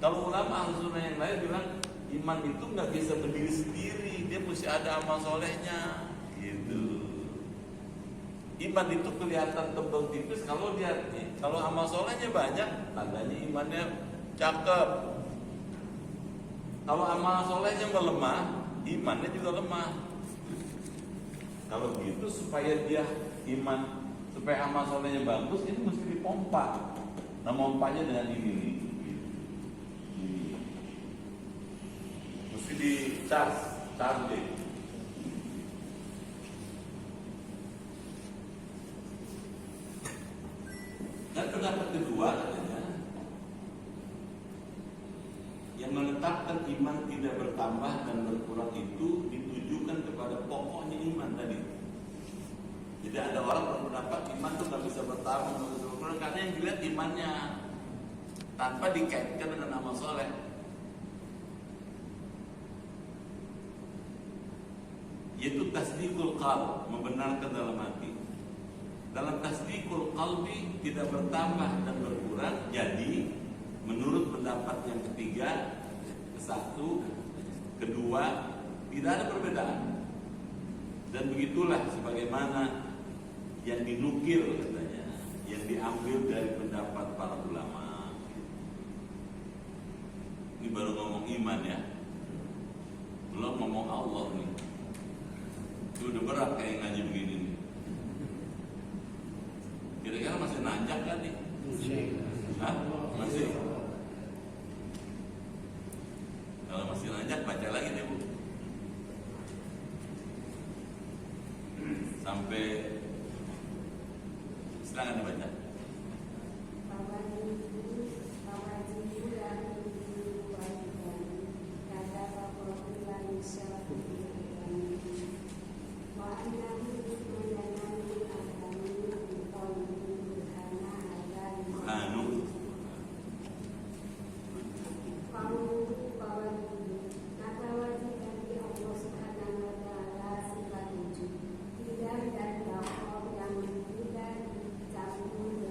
A: Kalau ulama Ahlussunnah yang lain bilang iman itu nggak bisa berdiri sendiri, dia mesti ada amal solehnya. Gitu. Iman itu kelihatan tebal tipis kalau lihat nih, kalau amal solehnya banyak, tandanya imannya cakep. Kalau amal solehnya melemah, imannya juga lemah. Kalau gitu supaya dia iman, supaya amal solehnya bagus, ini mesti dipompa. Nah, mompanya dengan ini nih. Ini. Mesti charge. Dan pendapat kedua katanya, yang menetapkan iman tidak bertambah dan berkurang itu ditujukan kepada pokoknya iman tadi. Jadi ada orang berpendapat iman itu nggak bisa bertambah, nggak bisa berkurang karena yang dilihat imannya, tanpa dikaitkan dengan amal soleh. Yaitu tasdiqul qalb, membenarkan dalam hati. Dalam tasdiqul qalbi tidak bertambah dan berkurang. Jadi menurut pendapat yang ketiga, satu, kedua, tidak ada perbedaan. Dan begitulah sebagaimana yang dinukil katanya, yang diambil dari pendapat para ulama. Ini baru ngomong iman ya, belum ngomong Allah nih. Itu udah berat kayak ngaji begini nih. Kira-kira masih nanjak kan nih? Hah? Masih? Kalau masih nanjak baca lagi deh Bu. Sampai silakan dibaca.
D: Tidak dan Allah yang tidak campur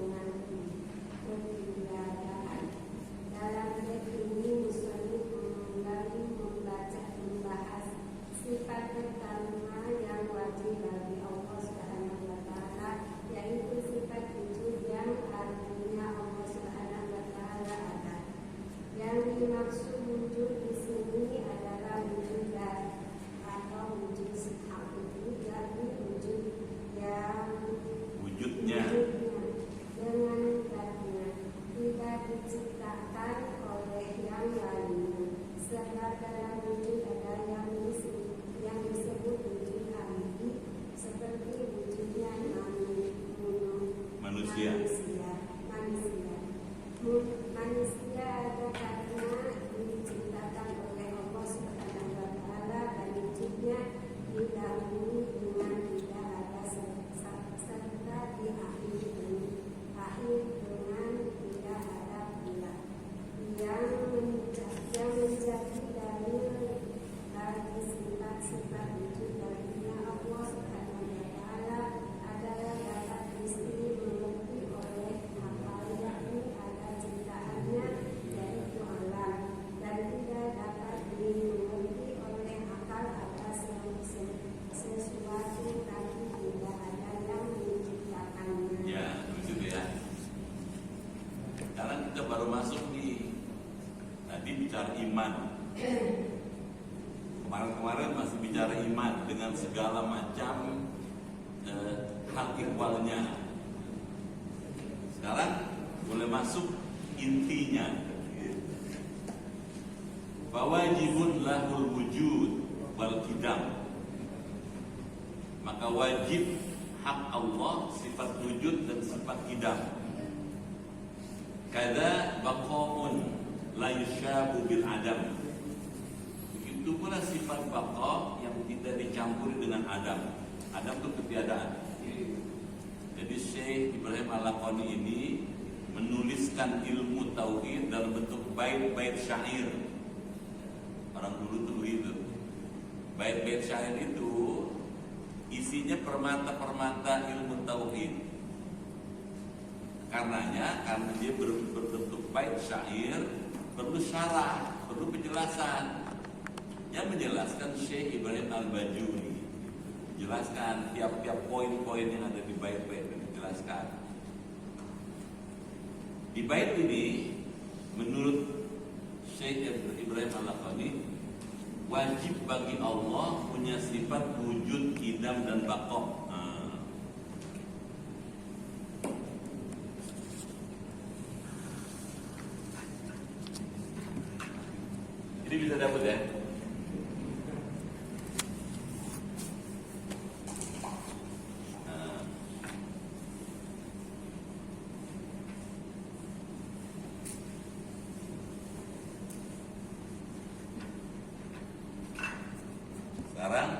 A: dengan segala macam hal ihwalnya. Sekarang boleh masuk intinya. Fawajibun lahul wujud wal qidam. Maka wajib hak Allah sifat wujud dan sifat qidam. Kada baqaun la yushabu bil adam. Begitu pula sifat baqa yang tidak dicampuri dengan adam. Adam itu ketiadaan. Jadi Syekh Ibrahim Al-Laqani ini menuliskan ilmu tauhid dalam bentuk bait-bait syair. Orang dulu tuh begitu. Bait-bait syair itu isinya permata-permata ilmu tauhid. Karenanya, karena dia berbentuk bait syair, perlu syarah, perlu penjelasan. Yang menjelaskan Syekh Ibrahim Al-Bajuri. Jelaskan tiap-tiap poin-poin yang ada di bait-bait ini, jelaskan. Di bait ini, menurut Syekh Ibrahim Al-Laqani, wajib bagi Allah punya sifat wujud, qidam dan baqa. Jadi bisa dapat ya. Sekarang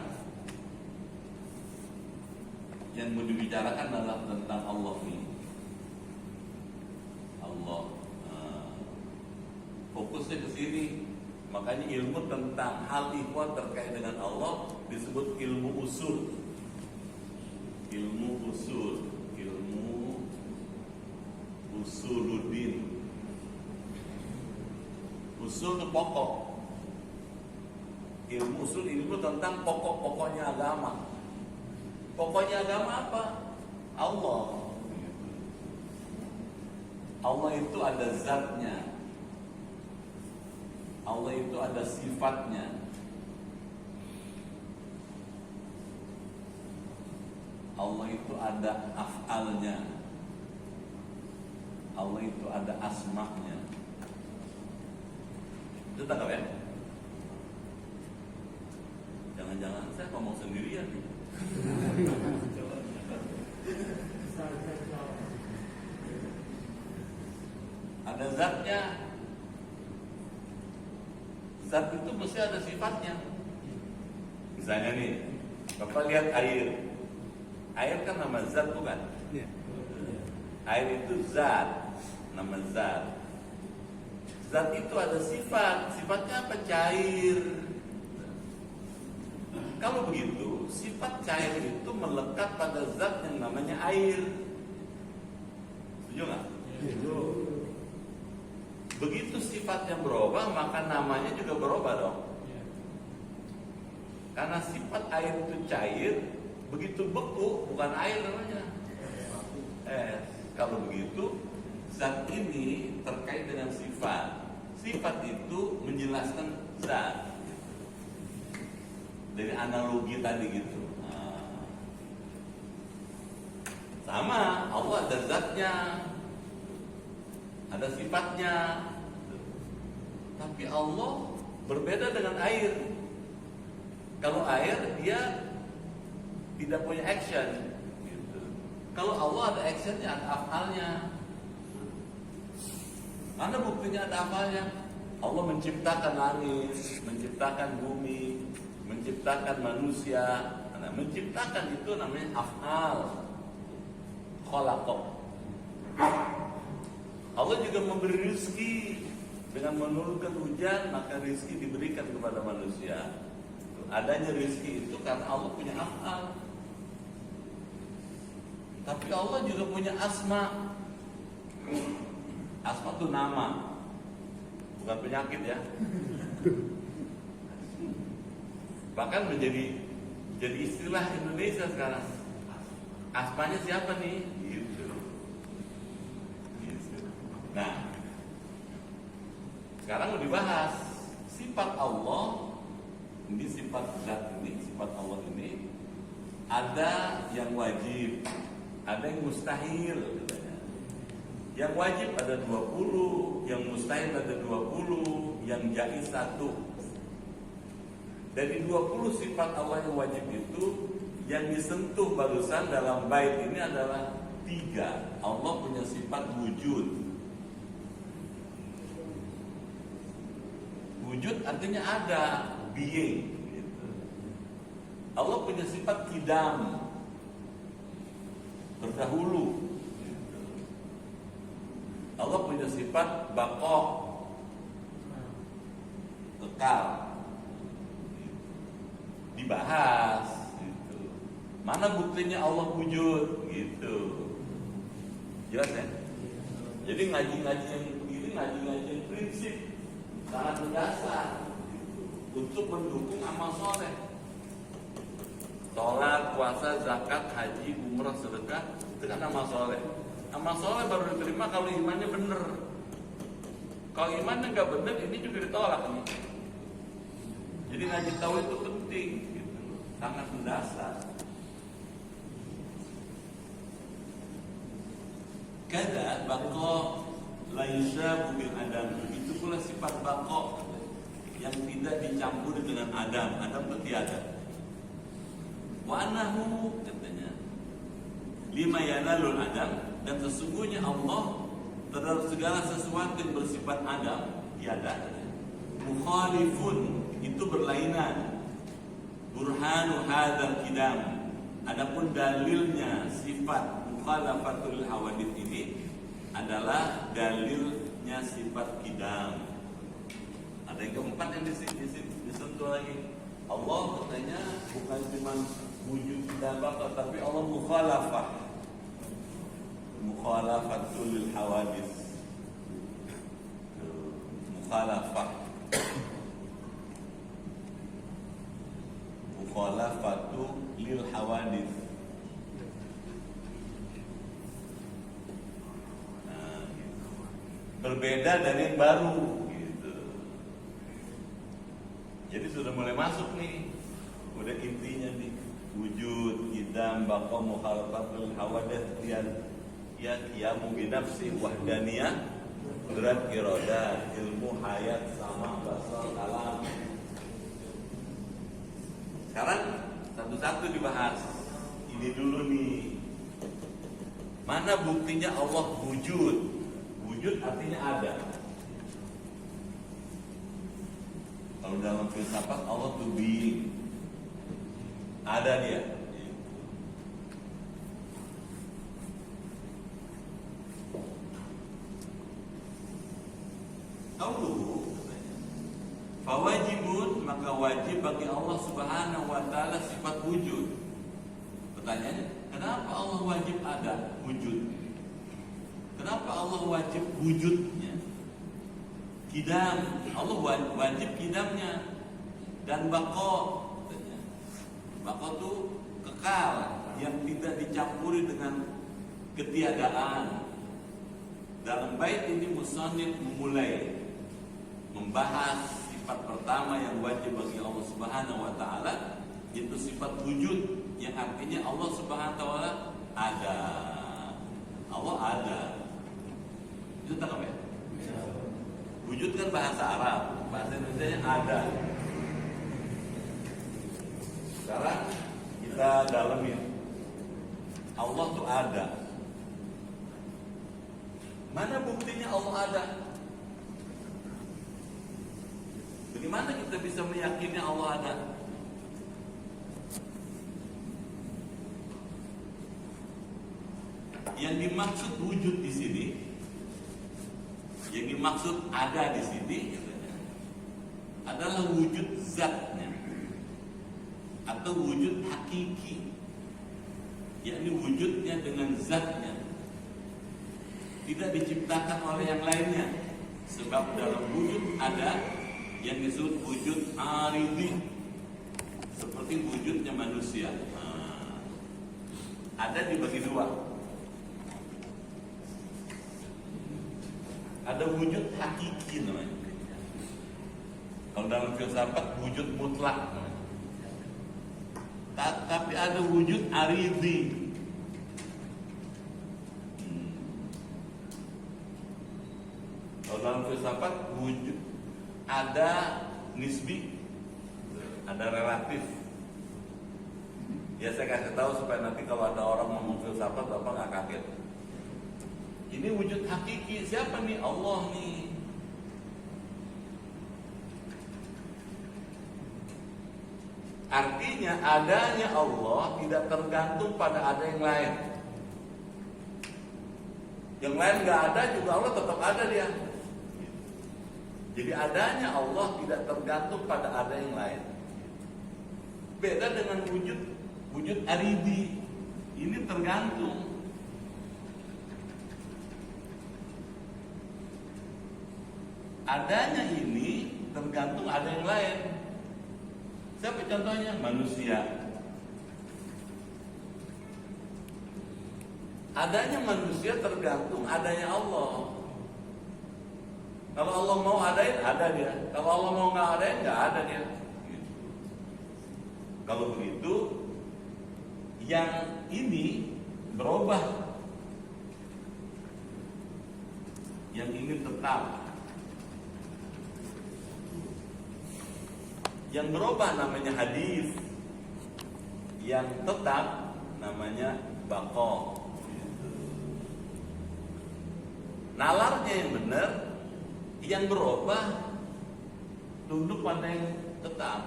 A: yang mau dibicarakan adalah tentang Allah ini. Allah. Fokusnya ke sini. Makanya ilmu tentang hal ihwal terkait dengan Allah disebut ilmu usul. Ilmu usul, ilmu usuluddin. Usul itu pokok. Ilmu usul, ilmu tentang pokok-pokoknya agama. Pokoknya agama apa? Allah. Allah itu ada zatnya. Allah itu ada sifatnya. Allah itu ada af'alnya. Allah itu ada asma'nya. Itu tangkap ya? Jangan-jangan saya ngomong sendirian nih. Ada zatnya. Zat itu mesti ada sifatnya. Misalnya nih, Bapak lihat air. Air kan nama zat bukan? Air itu zat, nama zat. Zat itu ada sifat. Sifatnya apa? Cair. Kalau begitu, sifat cair itu melekat pada zat yang namanya air. Setuju nggak? Begitu sifatnya berubah, maka namanya juga berubah dong. Karena sifat air itu cair, begitu beku bukan air namanya. Kalau begitu, zat ini terkait dengan sifat. Sifat itu menjelaskan zat. Dari analogi tadi gitu. Sama, Allah ada zatnya, ada sifatnya. Tapi Allah berbeda dengan air. Kalau air dia tidak punya action gitu. Kalau Allah ada actionnya, ada afalnya. Mana buktinya ada afalnya? Allah menciptakan langit, menciptakan bumi, menciptakan manusia. Nah, menciptakan itu namanya afal. Khalaqa. Allah juga memberi rezeki. Dengan menurunkan hujan, maka rezeki diberikan kepada manusia. Adanya rezeki itu karena Allah punya afal. Tapi Allah juga punya asma. Asma itu nama, bukan penyakit ya. Bahkan jadi istilah Indonesia sekarang. Asmanya siapa nih? Gitu. Nah, sekarang mau dibahas sifat Allah ini sifat zat ini, sifat Allah ini ada yang wajib, ada yang mustahil katanya. Yang wajib ada 20, yang mustahil ada 20, yang jaiz 1. Dari 20 sifat Allah yang wajib itu, yang disentuh barusan dalam bait ini adalah 3. Allah punya sifat wujud. Wujud artinya ada, being gitu. Allah punya sifat qidam, terdahulu gitu. Allah punya sifat baqa, kekal gitu. Dibahas gitu. Mana buktinya Allah wujud gitu. Jelas ya? Jadi ngaji-ngaji yang begini, ngaji-ngaji yang prinsip sangat mendasar untuk mendukung amal soleh. Sholat, puasa, zakat, haji, umrah, sedekah, itu kan amal soleh. Amal soleh baru diterima kalau imannya benar. Kalau imannya nggak benar, ini juga ditolak nih. Jadi ngaji tahu itu penting, gitu. Sangat mendasar. Kada bako laisa bil adam, itu pula sifat bako yang tidak dicampur dengan adam. Adam itu tiada. Wa annahu katanya lima yanalul adam, dan sesungguhnya Allah terhadap segala sesuatu yang bersifat adam tiada. Mukhalifun, itu berlainan. Burhanu hadzal qidam, adapun dalilnya sifat mukhalafatul hawadith ini adalah dalilnya sifat qidam. Ada yang keempat yang disentuh lagi. Allah katanya bukan cuma wujud dan baqa, tapi Allah mukhalafah, mukhalafatul hawadith, mukhalafah, mukhalafatu lil hawadith. Berbeda dari yang baru gitu. Jadi sudah mulai masuk nih, udah intinya nih, wujud, qidam, baqa, mukhalafatul hawadith, ya qiyamu bi nafsi, wahdaniyah, qudrat, iradah, ilmu, hayat, sama, basar, kalam. Sekarang satu-satu dibahas. Ini dulu nih, mana buktinya Allah wujud? Wujud artinya ada. Kalau dalam filsafat Allah tuh being, ada dia. Tahu fawajibun, maka wajib bagi Allah Subhanahu wa taala sifat wujud. Pertanyaannya, kenapa Allah wajib ada wujud? Kenapa Allah wajib wujudnya? Qidam, Allah wajib qidamnya. Dan baqa, baqa itu kekal, yang tidak dicampuri dengan ketiadaan. Dalam bait ini musannif memulai membahas sifat pertama yang wajib bagi Allah Subhanahu wa taala, yaitu sifat wujud, yang artinya Allah Subhanahu wa taala ada. Allah ada. Itu tak ya? Wujud kan bahasa Arab, bahasa Indonesia ada. Sekarang kita dalamin. Allah tuh ada. Mana buktinya Allah ada? Bagaimana kita bisa meyakini Allah ada? Yang dimaksud wujud di sini, yang dimaksud ada di sini adalah wujud zatnya atau wujud hakiki, yakni wujudnya dengan zatnya, tidak diciptakan oleh yang lainnya. Sebab dalam wujud ada yang disebut wujud aridi, seperti wujudnya manusia. Ada dibagi dua. Ada wujud hakiki namanya. Kalau dalam filsafat wujud mutlak. Tapi ada wujud aridi. Kalau dalam filsafat wujud ada nisbi, ada relatif. Ya saya kasih tahu supaya nanti kalau ada orang ngomong filsafat Bapak nggak kaget. Ini wujud hakiki, siapa nih? Allah nih. Artinya adanya Allah tidak tergantung pada ada yang lain. Yang lain nggak ada juga Allah tetap ada dia. Jadi adanya Allah tidak tergantung pada ada yang lain. Beda dengan wujud aridi. Ini tergantung. Adanya ini tergantung ada yang lain. Siapa contohnya? Manusia. Adanya manusia tergantung adanya Allah. Kalau Allah mau adain, ada dia. Kalau Allah mau nggak adain, nggak ada dia. Gitu. Kalau begitu, yang ini berubah. Yang ini tetap. Yang berubah namanya hadis, yang tetap namanya baqo. Nalarnya yang benar, yang berubah tunduk pada yang tetap.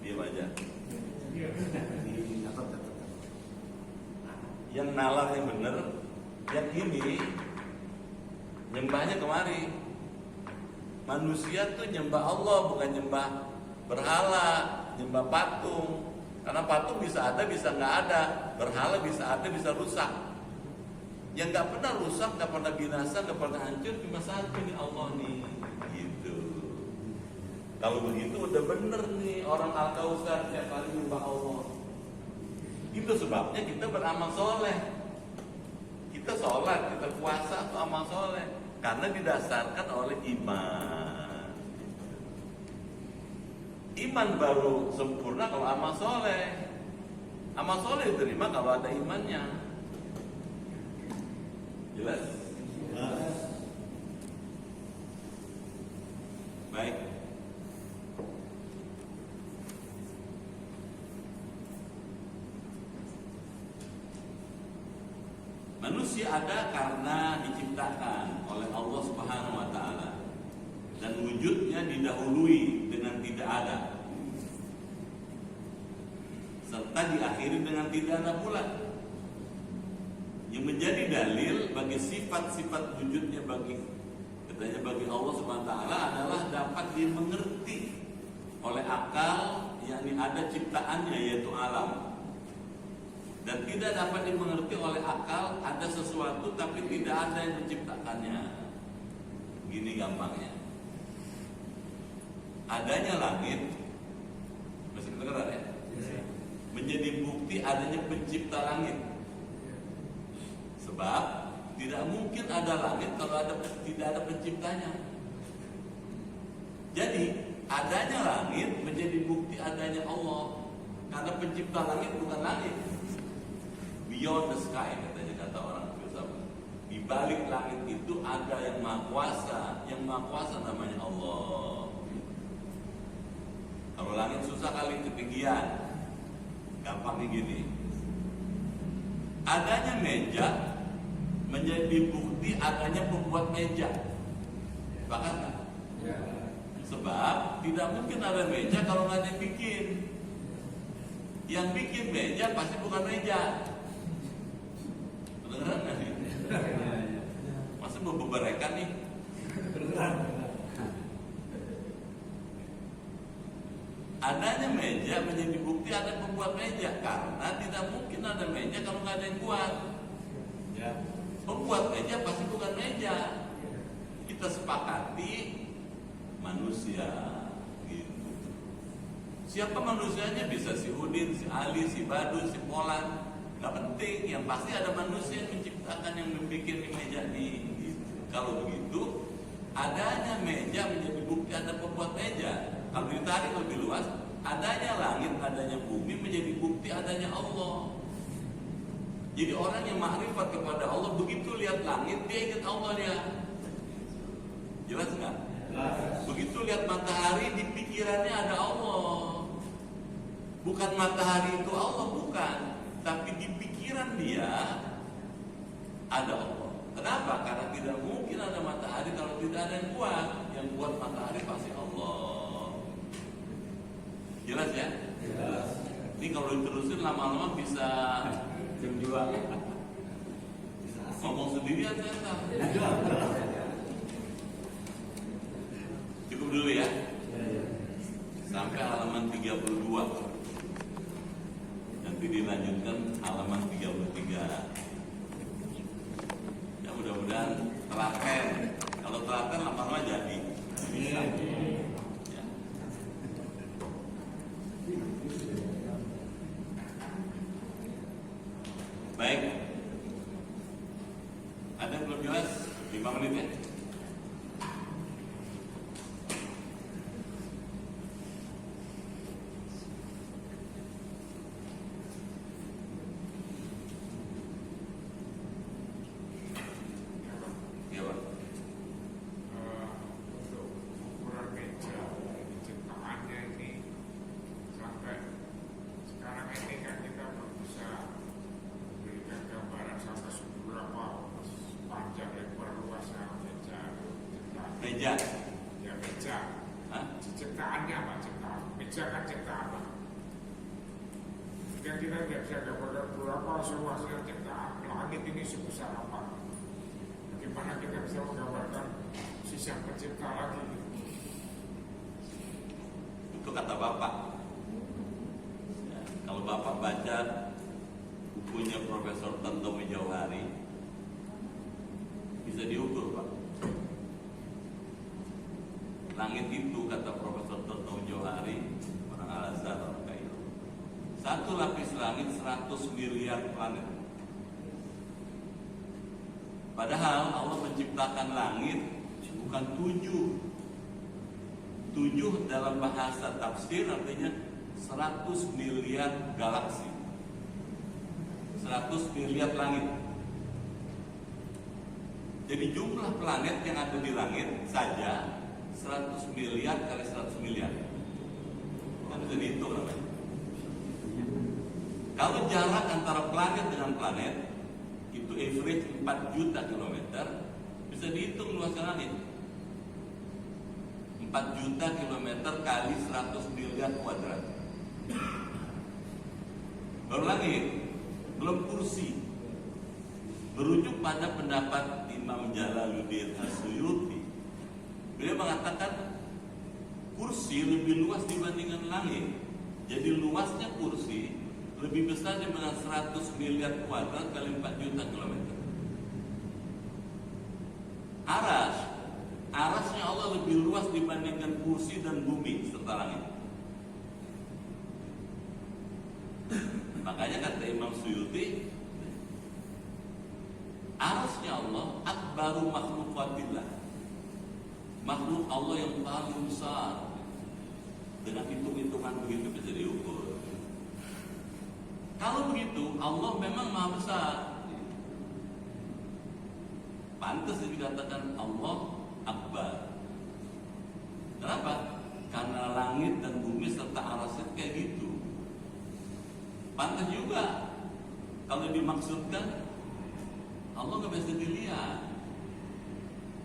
A: Diam aja. Yang nalar yang benar, yang ini nyembahnya kemari. Manusia tuh nyembah Allah, bukan nyembah berhala, nyembah patung. Karena patung bisa ada, bisa nggak ada. Berhala bisa ada, bisa rusak. Yang nggak pernah rusak, nggak pernah binasa, nggak pernah hancur, cuma satu nih Allah nih. Gitu. Kalau begitu udah bener nih orang Al-Kautsar tiap kali nyembah Allah. Itu sebabnya kita beramal soleh. Kita sholat, kita puasa itu amal soleh. Karena didasarkan oleh iman. Iman baru sempurna kalau amal soleh. Amal soleh diterima kalau ada imannya. Jelas? Baik. Manusia ada karena diciptakan oleh Allah Subhanahu wa taala dan wujudnya didahului dengan tidak ada serta diakhiri dengan tidak ada pula. Yang menjadi dalil bagi sifat-sifat wujudnya bagi Allah Subhanahu wa taala adalah dapat dimengerti oleh akal, yakni ada ciptaannya yaitu alam. Dan tidak dapat dimengerti oleh akal ada sesuatu tapi tidak ada yang menciptakannya. Gini gampangnya. Adanya langit, masih kedengeran ya? Menjadi bukti adanya pencipta langit. Sebab tidak mungkin ada langit kalau tidak ada penciptanya. Jadi adanya langit menjadi bukti adanya Allah. Karena pencipta langit bukan langit. Beyond the sky katanya kata orang filsafat. Di balik langit itu ada yang maha kuasa. Yang maha kuasa namanya Allah. Kalau langit susah kali ketinggian. Gampangnya gini. Adanya meja menjadi bukti adanya pembuat meja. Bahkan sebab tidak mungkin ada meja kalau nggak ada yang bikin. Yang bikin meja pasti bukan meja. Kedengeran nggak nih? Masa mau beberekan nih? Adanya meja menjadi bukti ada pembuat meja. Karena tidak mungkin ada meja kalau nggak ada yang buat. Pembuat meja pasti bukan meja. Kita sepakati manusia. Gitu. Siapa manusianya? Bisa si Udin, si Ali, si Badu, si Polan. Gak penting, yang pasti ada manusia yang menciptakan yang membuat meja ini. Gitu. Kalau begitu, Adanya meja menjadi bukti ada pembuat meja. Kalau ditarik lebih luas, adanya langit, adanya bumi menjadi bukti adanya Allah. Jadi orang yang makrifat kepada Allah, begitu lihat langit dia ingat Allah dia. Jelas nggak? Begitu lihat matahari di pikirannya ada Allah. Bukan matahari itu Allah, bukan. Tapi di pikiran dia ada Allah. Kenapa? Karena tidak mungkin ada matahari kalau tidak ada yang buat. Yang buat matahari pasti Allah. Jelas ya?
C: Jelas.
A: Ini kalau diterusin lama-lama bisa
C: Jam 2.
A: ngomong sendirian saya tahu. Cukup dulu ya. Sampai halaman 32. Nanti dilanjutkan halaman 33. Ya mudah-mudahan telaten. Kalau telaten lama-lama jadi. Bisa. Ya. Baik. Ada yang belum jelas? 5 menit ya. Ya, Pak.
B: Untuk ukuran meja ciptaannya ini sampai sekarang ini kan kita belum bisa memberikan gambaran sampai seberapa panjang lebar luasnya meja ciptaan.
A: Meja.
B: Ya meja.
A: Hah?
B: Ciptaannya apa? Ciptaan. Meja kan ciptaan. Yang kita tidak bisa gambarkan berapa seluasnya ciptaan langit ini sebesar apa. Bagaimana kita bisa menggambarkan sisi yang pencipta lagi?
A: Itu kata Bapak. Ya, kalau Bapak baca bukunya Profesor Tantowi Jauhari, bisa diukur, Pak. Langit itu kata Profesor Tantowi Jauhari, orang Al-Azhar, orang Kairo. Satu lapis langit 100 miliar planet. Padahal Allah menciptakan langit bukan 7. 7 dalam bahasa tafsir artinya 100 miliar galaksi. 100 miliar langit. Jadi jumlah planet yang ada di langit saja 100 miliar kali 100 miliar. Kan bisa dihitung namanya. Kalau jarak antara planet dengan planet itu average 4 juta kilometer, bisa dihitung luasnya langit. 4 juta kilometer kali 100 miliar kuadrat. Baru langit, belum kursi. Merujuk pada pendapat Imam Jalaluddin As-Suyuti, beliau mengatakan kursi lebih luas dibandingkan langit. Jadi luasnya kursi lebih besar dibanding 100 miliar kuadrat kali 4 juta kilometer. Arasnya Allah lebih luas dibandingkan kursi dan bumi serta langit. Makanya kata Imam Suyuti, arasnya Allah akbaru makhlukatillah, makhluk Allah yang paling besar. Dengan hitung-hitungan begitu bisa diukur. Kalau begitu, Allah memang maha besar. Pantas dikatakan Allah Akbar. Kenapa? Karena langit dan bumi serta arasnya kayak gitu. Pantas juga kalau dimaksudkan Allah nggak bisa dilihat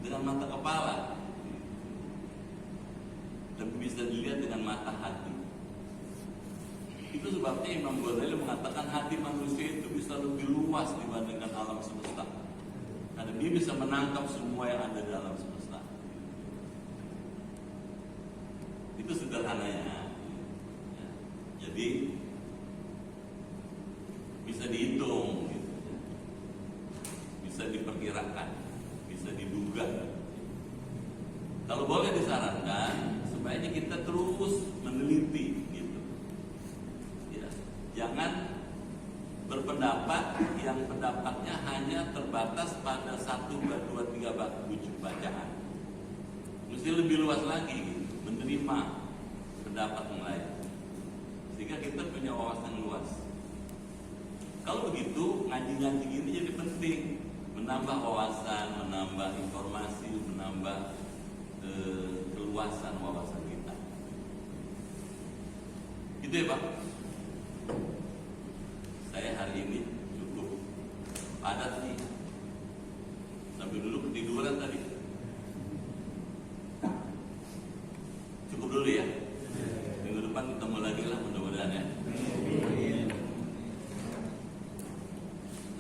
A: dengan mata kepala, tapi bisa dilihat dengan mata hati. Itu sebabnya Imam Ghazali mengatakan hati manusia itu bisa lebih luas dibandingkan alam semesta. Karena dia bisa menangkap semua yang ada di alam semesta. Itu sederhananya. Ya. Jadi bisa dihitung, gitu. Bisa diperkirakan, bisa diduga. Kalau boleh disarankan, sebaiknya kita terus meneliti, gitu. Jangan berpendapat yang pendapatnya hanya terbatas pada 1, 2, 3 buku bacaan. mesti lebih luas lagi gitu, menerima pendapat yang lain, sehingga kita punya wawasan luas. Kalau begitu ngaji-ngaji ini jadi penting, menambah wawasan, menambah informasi, menambah keluasan wawasan kita. Gitu ya Pak. Saya hari ini cukup padat nih, sampai dulu ketiduran tadi. Cukup dulu ya. Minggu depan ketemu lagi lah mudah-mudahan ya.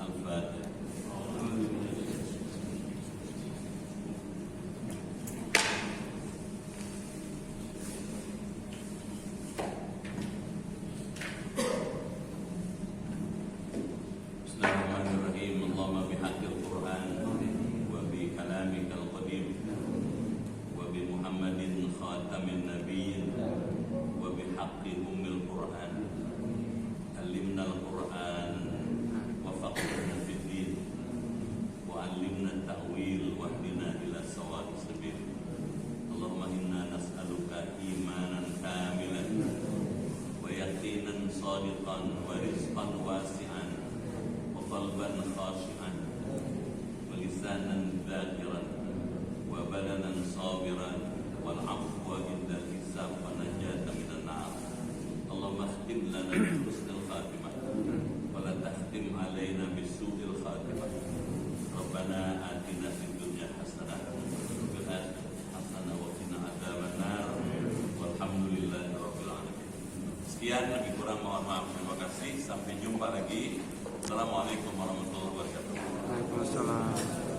A: Al-Fatihah. Bismillahirrahmanirrahim. Allahumma bihaqqil Qur'an wa bi kalamikal qadim wa bi Muhammadin khatamin nabiyyin wa bi haqqi ummil Qur'an. Allimna al-Qur'an wa faqihna fid din wa 'allimna at-ta'wil wa hdina ila sawa'is sabil. Allahumma inna nas'aluka imanan kamilan wa yaqinan shadiqan wa rizqan wasi'an wa qalban khashi'an wa lisanan dhakiran wa badanan sabiran wal 'afwa inda hisab wa najatan minan nar. Allahumma khtim lana bi husnil khatimah wa la takhtim alaina bi su'il khatimah. Rabbana atina fid dunya hasanah wa fil akhirati hasanah wa qina adzabannar. Walhamdulillahi rabbil alamin. Sekian, lebih kurang mohon maaf. Terima kasih. Sampai jumpa lagi. Assalamualaikum warahmatullahi wabarakatuh.
C: Waalaikumsalam.